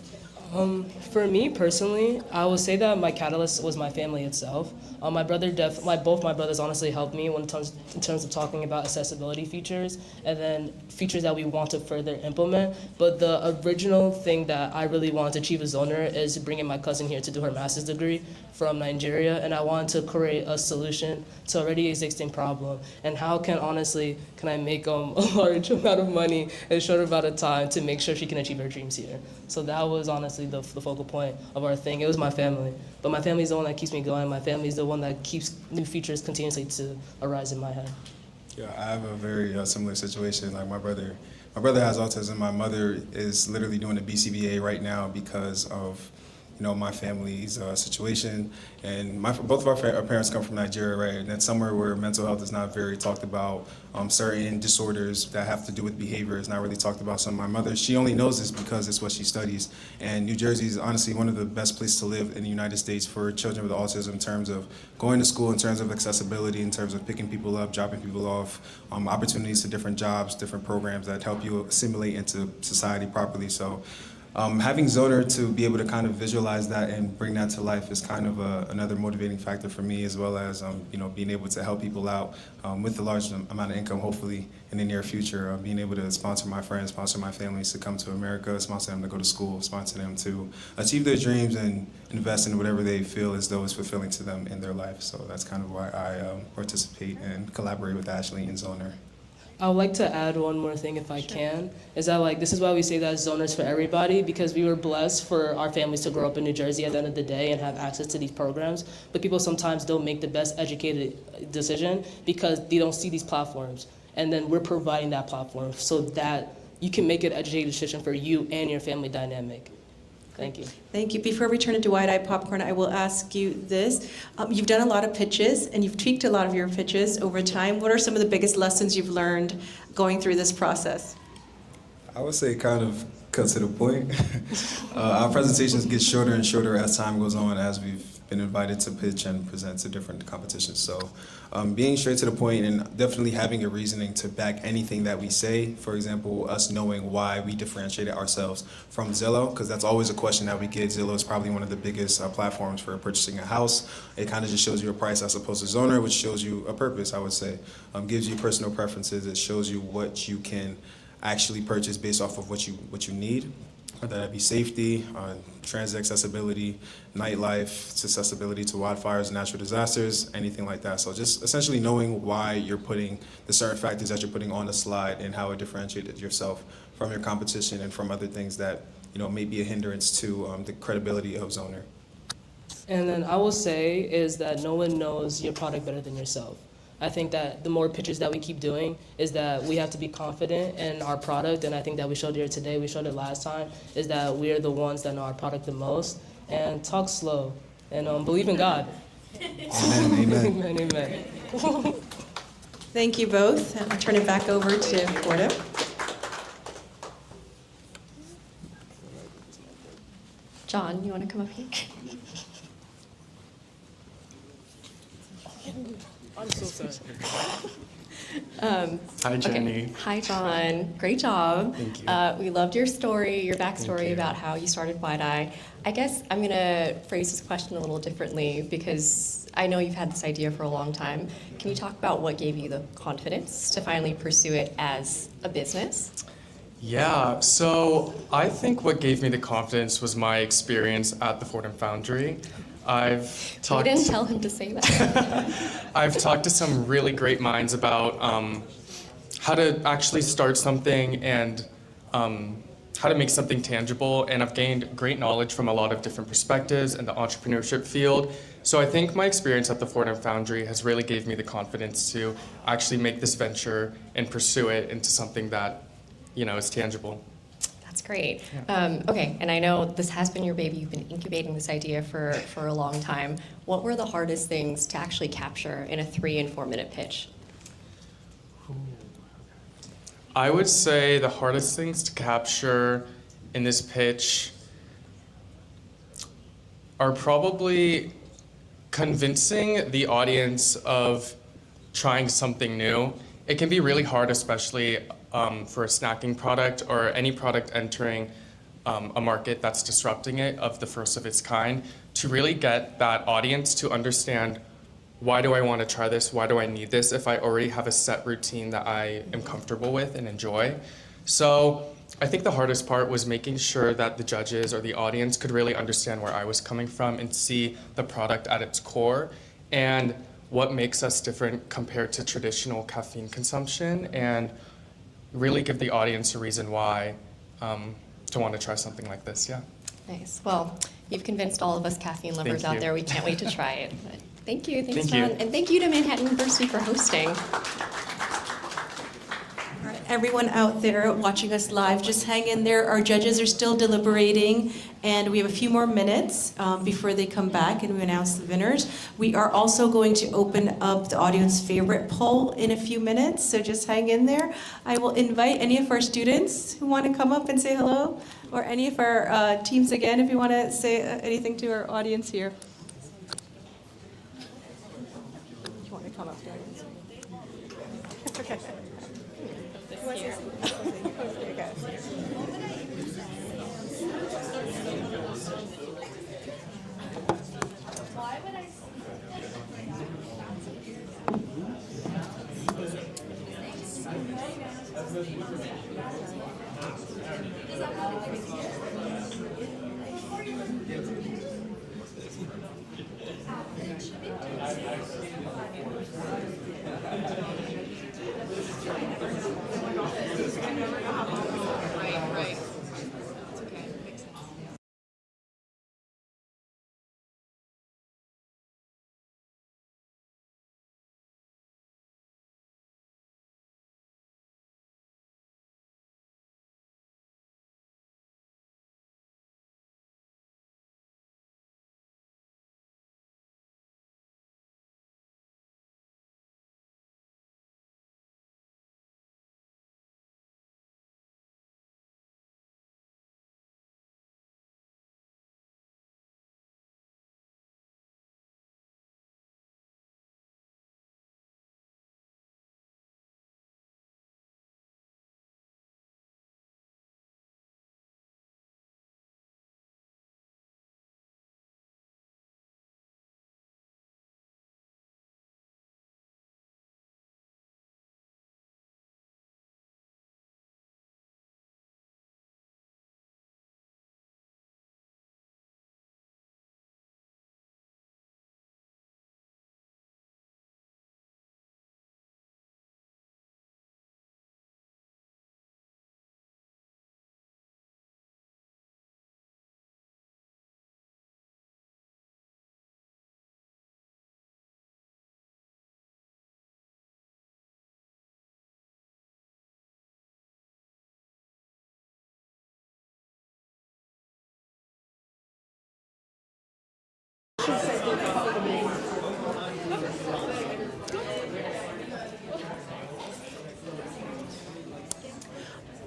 For me personally, I would say that my catalyst was my family itself. Both my brothers honestly helped me in terms of talking about accessibility features and then features that we want to further implement. But the original thing that I really wanted to achieve as Zoner is bringing my cousin here to do her master's degree from Nigeria, and I wanted to create a solution to already existing problem. And how can I make a large amount of money in a short amount of time to make sure she can achieve her dreams here? So that was honestly the focal point of our thing. It was my family, but my family is the one that keeps me going. My family is the one that keeps new features continuously to arise in my head. Yeah, I have a very similar situation. Like my brother has autism. My mother is literally doing a BCBA right now because of my family's situation, and both of our parents come from Nigeria, right? And that's somewhere where mental health is not very talked about. Certain disorders that have to do with behavior is not really talked about. So my mother, she only knows this because it's what she studies. And New Jersey is honestly one of the best places to live in the United States for children with autism in terms of going to school, in terms of accessibility, in terms of picking people up, dropping people off, opportunities to different jobs, different programs that help you assimilate into society properly. So having Zoner to be able to kind of visualize that and bring that to life is kind of another motivating factor for me, as well as being able to help people out with a large amount of income, hopefully in the near future. Being able to sponsor my friends, sponsor my families to come to America, sponsor them to go to school, sponsor them to achieve their dreams and invest in whatever they feel as though is fulfilling to them in their life. So that's kind of why I participate and collaborate with Ashley and Zoner. I would like to add one more thing if I can, is that this is why we say that Zoners for everybody, because we were blessed for our families to grow up in New Jersey at the end of the day and have access to these programs, but people sometimes don't make the best educated decision because they don't see these platforms. And then we're providing that platform so that you can make an educated decision for you and your family dynamic. Thank you. Thank you. Before we turn into wide-eyed popcorn, I will ask you this. You've done a lot of pitches, and you've tweaked a lot of your pitches over time. What are some of the biggest lessons you've learned going through this process? I would say kind of cut to the point. Our presentations get shorter and shorter as time goes on, as we've been invited to pitch and present to different competitions. So being straight to the point and definitely having a reasoning to back anything that we say. For example, us knowing why we differentiated ourselves from Zillow, because that's always a question that we get. Zillow is probably one of the biggest platforms for purchasing a house. It kind of just shows you a price as opposed to Zoner, which shows you a purpose, I would say. Gives you personal preferences. It shows you what you can actually purchase based off of what you need. Whether that be safety, transit accessibility, nightlife, accessibility to wildfires, natural disasters, anything like that. So just essentially knowing why you're putting the certain factors that you're putting on the slide and how it differentiates yourself from your competition and from other things that may be a hindrance to the credibility of Zoner. And then I will say is that no one knows your product better than yourself. I think that the more pitches that we keep doing is that we have to be confident in our product, and I think that we showed it here today, we showed it last time, is that we're the ones that know our product the most, and talk slow, and believe in God. Amen, amen. Amen, amen. Thank you both. I'll turn it back over to Fordham. John, you want to come up here? I'm so sorry. Hi, Jenny. Okay. Hi, John. Great job. Thank you. We loved your story, your backstory Thank you. about how you started Wide Eye. I guess I'm going to phrase this question a little differently because I know you've had this idea for a long time. Can you talk about what gave you the confidence to finally pursue it as a business? Yeah, so I think what gave me the confidence was my experience at the Fordham Foundry. I've talked. You didn't tell him to say that. I've talked to some really great minds about how to actually start something and how to make something tangible, and I've gained great knowledge from a lot of different perspectives in the entrepreneurship field. So I think my experience at the Fordham Foundry has really gave me the confidence to actually make this venture and pursue it into something that, is tangible. That's great. Okay, and I know this has been your baby. You've been incubating this idea for a long time. What were the hardest things to actually capture in a 3 and 4 minute pitch? I would say the hardest things to capture in this pitch are probably convincing the audience of trying something new. It can be really hard, especially for a snacking product or any product entering a market that's disrupting it of the first of its kind, to really get that audience to understand, why do I want to try this? Why do I need this if I already have a set routine that I am comfortable with and enjoy? So I think the hardest part was making sure that the judges or the audience could really understand where I was coming from and see the product at its core and what makes us different compared to traditional caffeine consumption, and really give the audience a reason why to want to try something like this. Yeah. Nice. Well, you've convinced all of us caffeine lovers Thank out you. there. We can't wait to try it. But thank you. Thanks, Thank you. John. And thank you to Manhattan University for hosting. All right, everyone out there watching us live, just hang in there. Our judges are still deliberating, and we have a few more minutes before they come back and we announce the winners. We are also going to open up the audience favorite poll in a few minutes, so just hang in there. I will invite any of our students who want to come up and say hello, or any of our teams again, if you want to say anything to our audience here. You want to come up, audience? Okay.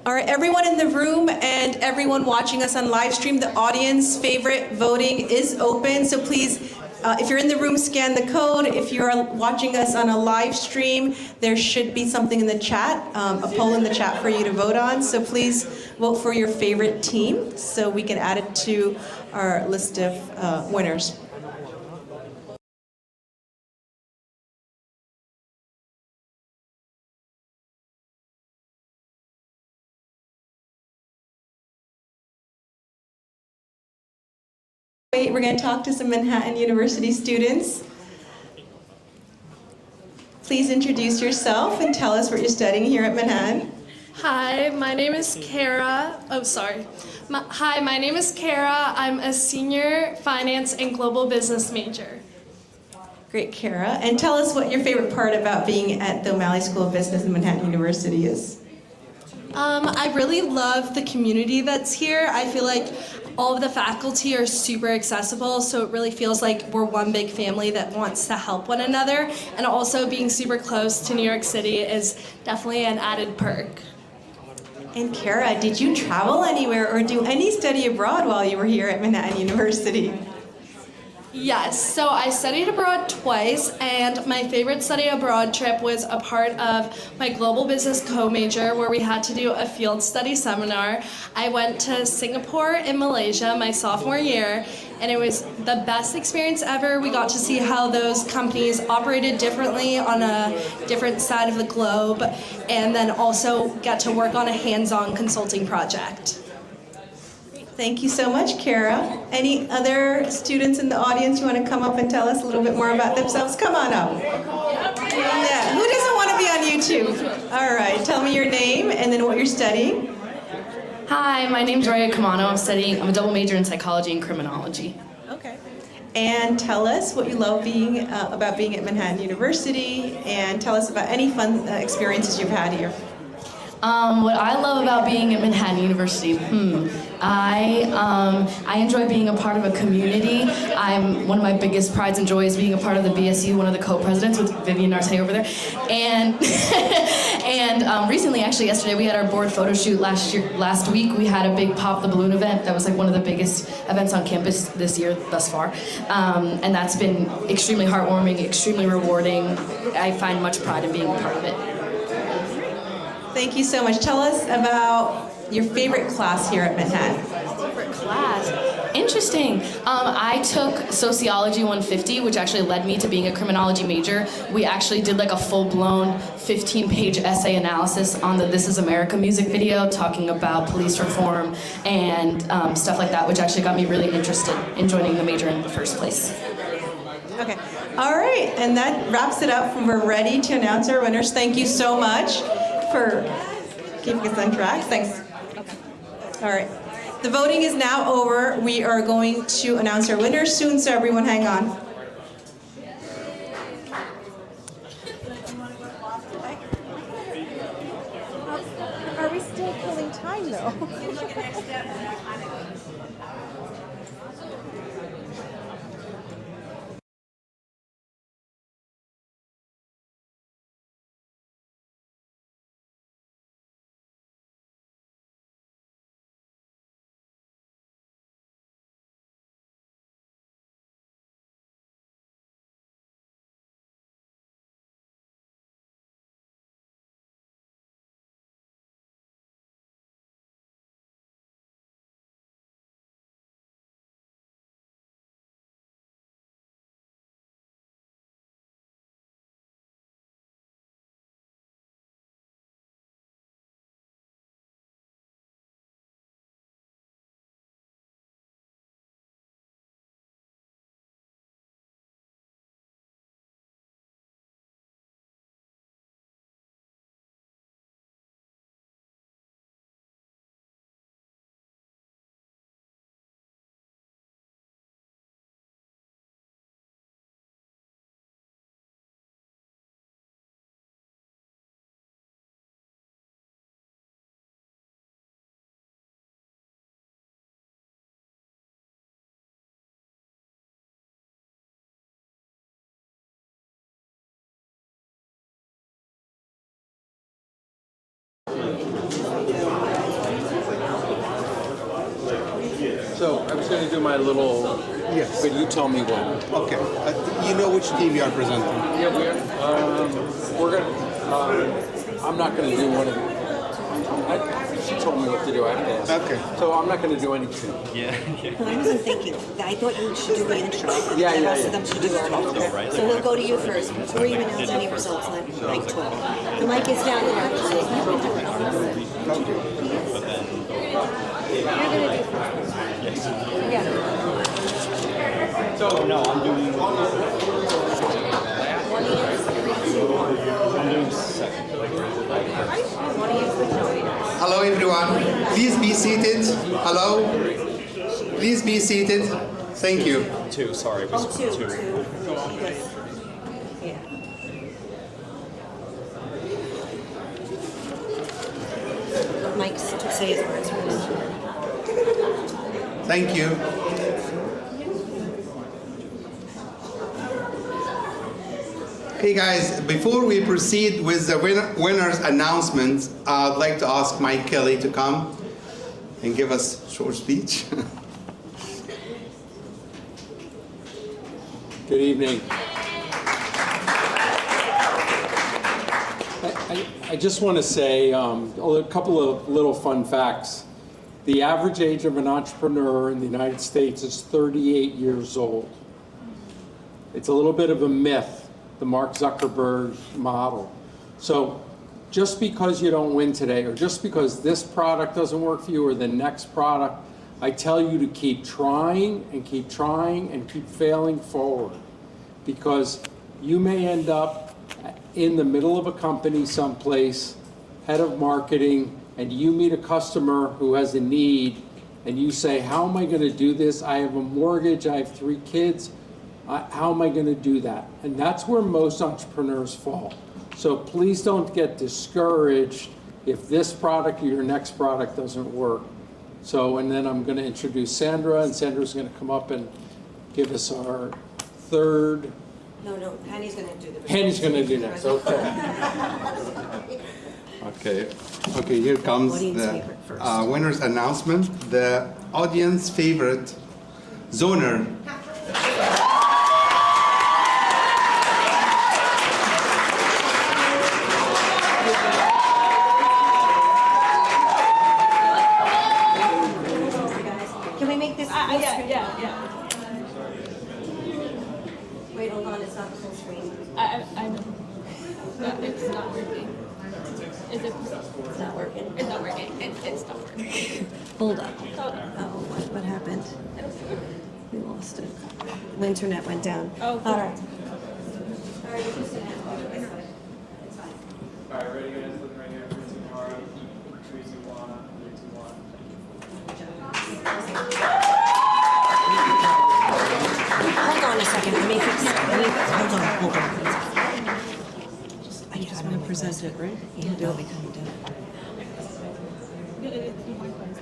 All right, everyone in the room and everyone watching us on live stream, the audience favorite voting is open. So please, if you're in the room, scan the code. If you're watching us on a live stream, there should be something in the chat, a poll in the chat for you to vote on. So please vote for your favorite team so we can add it to our list of winners. We're going to talk to some Manhattan University students. Please introduce yourself and tell us what you're studying here at Manhattan. Hi, my name is Kara. Oh, sorry. Hi, my name is Kara. I'm a senior finance and global business major. Great, Kara. And tell us what your favorite part about being at the O'Malley School of Business and Manhattan University is. I really love the community that's here. I feel like all of the faculty are super accessible, so it really feels like we're one big family that wants to help one another. And also being super close to New York City is definitely an added perk. And Kara, did you travel anywhere or do any study abroad while you were here at Manhattan University? Yes, so I studied abroad twice, and my favorite study abroad trip was a part of my global business co-major where we had to do a field study seminar. I went to Singapore and Malaysia my sophomore year, and it was the best experience ever. We got to see how those companies operated differently on a different side of the globe, and then also got to work on a hands-on consulting project. Thank you so much, Kara. Any other students in the audience you want to come up and tell us a little bit more about themselves? Come on up. Yeah, who doesn't want to be on YouTube? All right, tell me your name and then what you're studying. Hi, my name's Raya Kamano. I'm a double major in psychology and criminology. Okay. And tell us what you love about being at Manhattan University, and tell us about any fun experiences you've had here. What I love about being at Manhattan University, I enjoy being a part of a community. One of my biggest prides and joys being a part of the BSU, one of the co-presidents with Vivian Narte over there. And recently, actually yesterday, we had our board photo shoot last week. We had a big Pop the Balloon event. That was like one of the biggest events on campus this year thus far. And that's been extremely heartwarming, extremely rewarding. I find much pride in being a part of it. Thank you so much. Tell us about your favorite class here at Manhattan. Favorite class? Interesting. I took Sociology 150, which actually led me to being a criminology major. We actually did like a full-blown 15-page essay analysis on the This Is America music video, talking about police reform and stuff like that, which actually got me really interested in joining the major in the first place. Okay. All right, and that wraps it up. We're ready to announce our winners. Thank you so much for keeping us on track. Thanks. All right. The voting is now over. We are going to announce our winners soon, so everyone hang on. Are we still killing time though? So I was going to do my little, yes, but you tell me when. Okay. You know which team you are presenting? Yeah, we're going to, I'm not going to do one of them. She told me what to do. I have to ask. Okay. So I'm not going to do anything. Well, I wasn't thinking. I thought you should do the intro. And Yeah, the yeah, rest yeah. of them should do our outro. So we'll go to you first. Before you announce any results, let Mike talk. The mic is down there. Actually. You're going to do first. Yeah. So, no, I'm doing second. Hello, everyone. Please be seated. Hello. Please be seated. Thank you. Two, sorry. It was two. Yeah. Mike, say his words first. Thank you. Hey guys, before we proceed with the winner's announcement, I'd like to ask Mike Kelly to come and give us a short speech. Good evening. I just want to say a couple of little fun facts. The average age of an entrepreneur in the United States is 38 years old. It's a little bit of a myth, the Mark Zuckerberg model. So just because you don't win today, or just because this product doesn't work for you, or the next product, I tell you to keep trying and keep trying and keep failing forward, because you may end up in the middle of a company someplace, head of marketing, and you meet a customer who has a need, and you say, how am I going to do this? I have a mortgage, I have 3 kids. How am I going to do that? And that's where most entrepreneurs fall. So please don't get discouraged if this product or your next product doesn't work. So, and then I'm going to introduce Sandra, and Sandra's going to come up and give us our third. No, Hanny's going to do the Hanny's going to do next, okay. Okay, here comes Audience the favorite first. winner's announcement. The audience favorite, Zoner. Can we make this? Yeah. Wait, hold on. It's not the full screen. I know. No, it's not working. Is it? It's not working. It's not working. It's not working. Hold up. Oh, what happened? We lost it. The internet went down. Oh, all right. All right, ready guys? Look right here. 3, 2, 1. 3, 2, 1. 3, 2, 1. Hold on a second. Let me fix it. Hold on. I just want to present it, right? Yeah, it'll be coming down.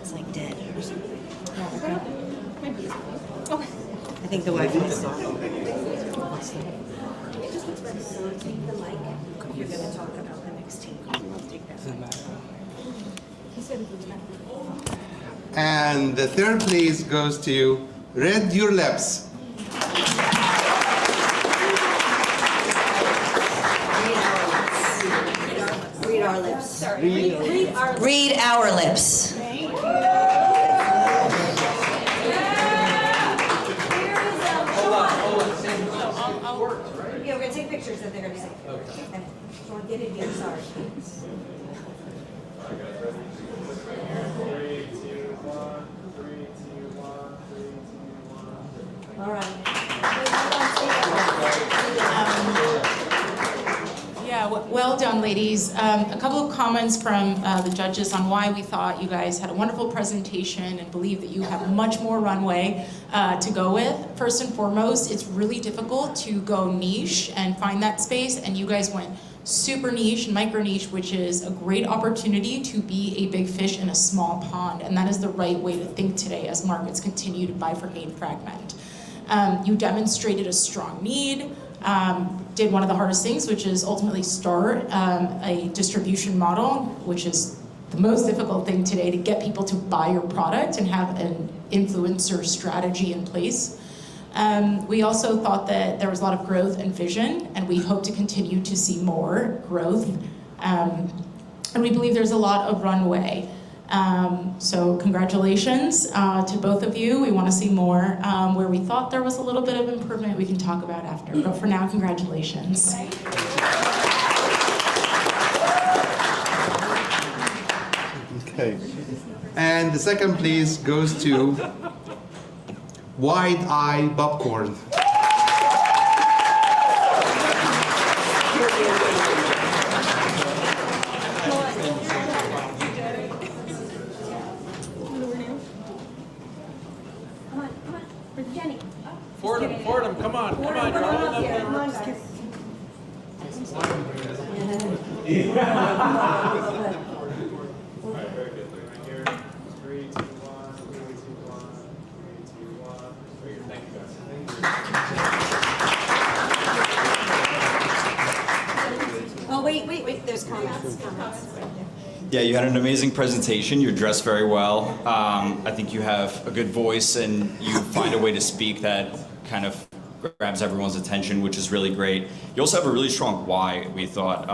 It's like dead or something. I think the Wi-Fi is off. So take the mic. You're going to talk about the next team. I'll take that. And the third place goes to Read Your Lips. Read our lips. Read our lips. Yeah, we're going to take pictures that they're going to say. Okay. Don't get it here, sorry. 3, 2, 1. 3, 2, 1. 3, 2, 1. All right. Yeah, well done, ladies. A couple of comments from the judges on why we thought you guys had a wonderful presentation and believe that you have much more runway to go with. First and foremost, it's really difficult to go niche and find that space, and you guys went super niche and micro niche, which is a great opportunity to be a big fish in a small pond, and that is the right way to think today as markets continue to bifurcate and fragment. You demonstrated a strong need, did one of the hardest things, which is ultimately start a distribution model, which is the most difficult thing today to get people to buy your product and have an influencer strategy in place. We also thought that there was a lot of growth and vision, and we hope to continue to see more growth. And we believe there's a lot of runway. So congratulations to both of you. We want to see more. Where we thought there was a little bit of improvement, we can talk about after. But for now, congratulations. Okay. And the second place goes to Wide Eye Popcorn. Fordham, come on, come on, you're holding up there. Oh, wait, there's comments. Yeah, you had an amazing presentation. You're dressed very well. I think you have a good voice, and you find a way to speak that kind of grabs everyone's attention, which is really great. You also have a really strong why, we thought,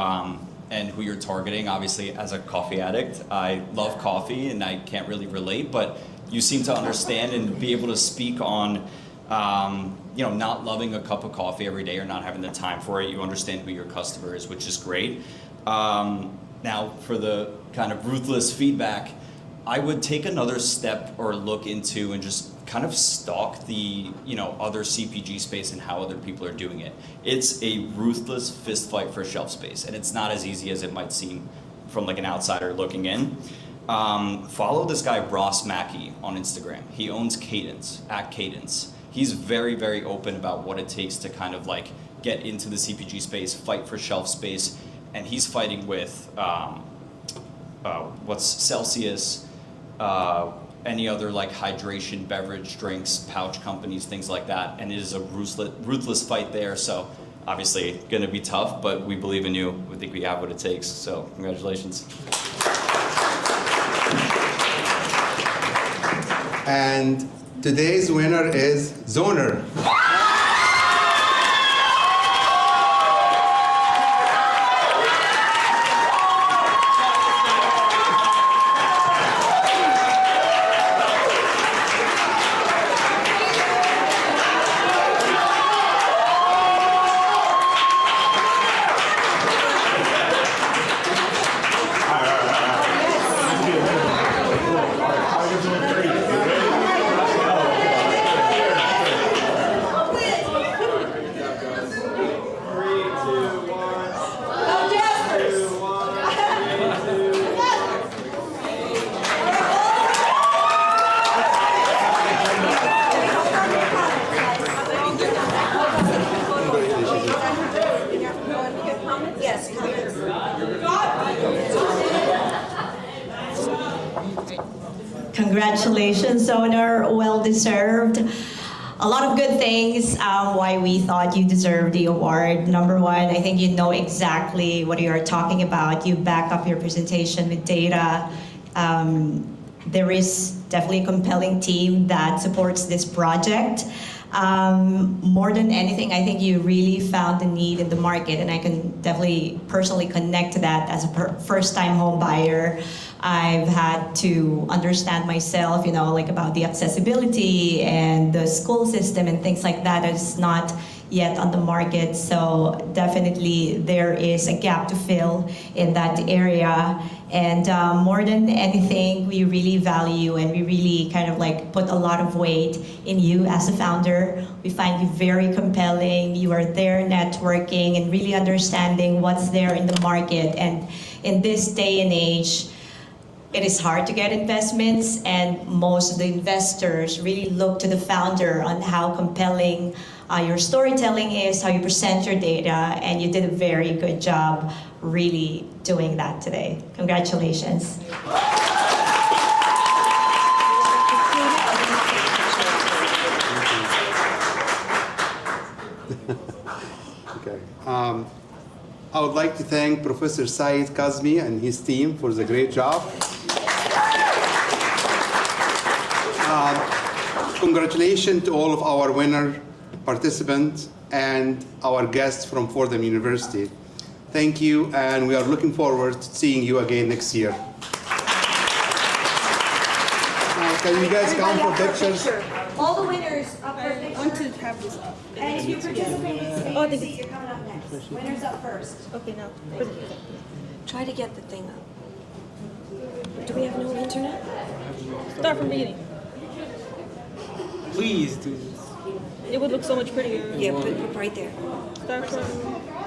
and who you're targeting. Obviously, as a coffee addict, I love coffee, and I can't really relate, but you seem to understand and be able to speak on not loving a cup of coffee every day or not having the time for it. You understand who your customer is, which is great. Now, for the kind of ruthless feedback, I would take another step or look into and just kind of stalk the other CPG space and how other people are doing it. It's a ruthless fist fight for shelf space, and it's not as easy as it might seem from like an outsider looking in. Follow this guy Ross Mackey on Instagram. He owns Cadence, at Cadence. He's very, very open about what it takes to kind of like get into the CPG space, fight for shelf space, and he's fighting with what's Celsius, any other like hydration beverage drinks, pouch companies, things like that, and it is a ruthless fight there. So obviously going to be tough, but we believe in you. We think we have what it takes. So congratulations. And today's winner is Zoner. Congratulations, Zoner, well deserved. A lot of good things why we thought you deserved the award. Number one, I think you know exactly what you are talking about. You back up your presentation with data. There is definitely a compelling team that supports this project. More than anything, I think you really found the need in the market, and I can definitely personally connect to that as a first-time home buyer. I've had to understand myself, like about the accessibility and the school system and things like that is not yet on the market. So definitely there is a gap to fill in that area. And more than anything, we really value and we really kind of like put a lot of weight in you as a founder. We find you very compelling. You are there networking and really understanding what's there in the market. And in this day and age, it is hard to get investments, and most of the investors really look to the founder on how compelling your storytelling is, how you present your data, and you did a very good job really doing that today. Congratulations. Okay. I would like to thank Professor Saeed Kazmi and his team for the great job. Congratulations to all of our winner participants and our guests from Fordham University. Thank you, and we are looking forward to seeing you again next year. Can you guys come for pictures? All the winners up for a picture. I want to have this up. And if you participate in the Oh, same, you're coming up next. Winners up first. Okay, now. Try to get the thing up. Do we have no internet? Start from beginning. Please do this. It would look so much prettier. Yeah, put it right there. Start from.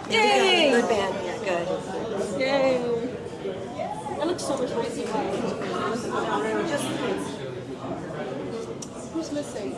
There we Yay! go. Good band. Yeah, good. Yay! That looks so much prettier. Who's missing?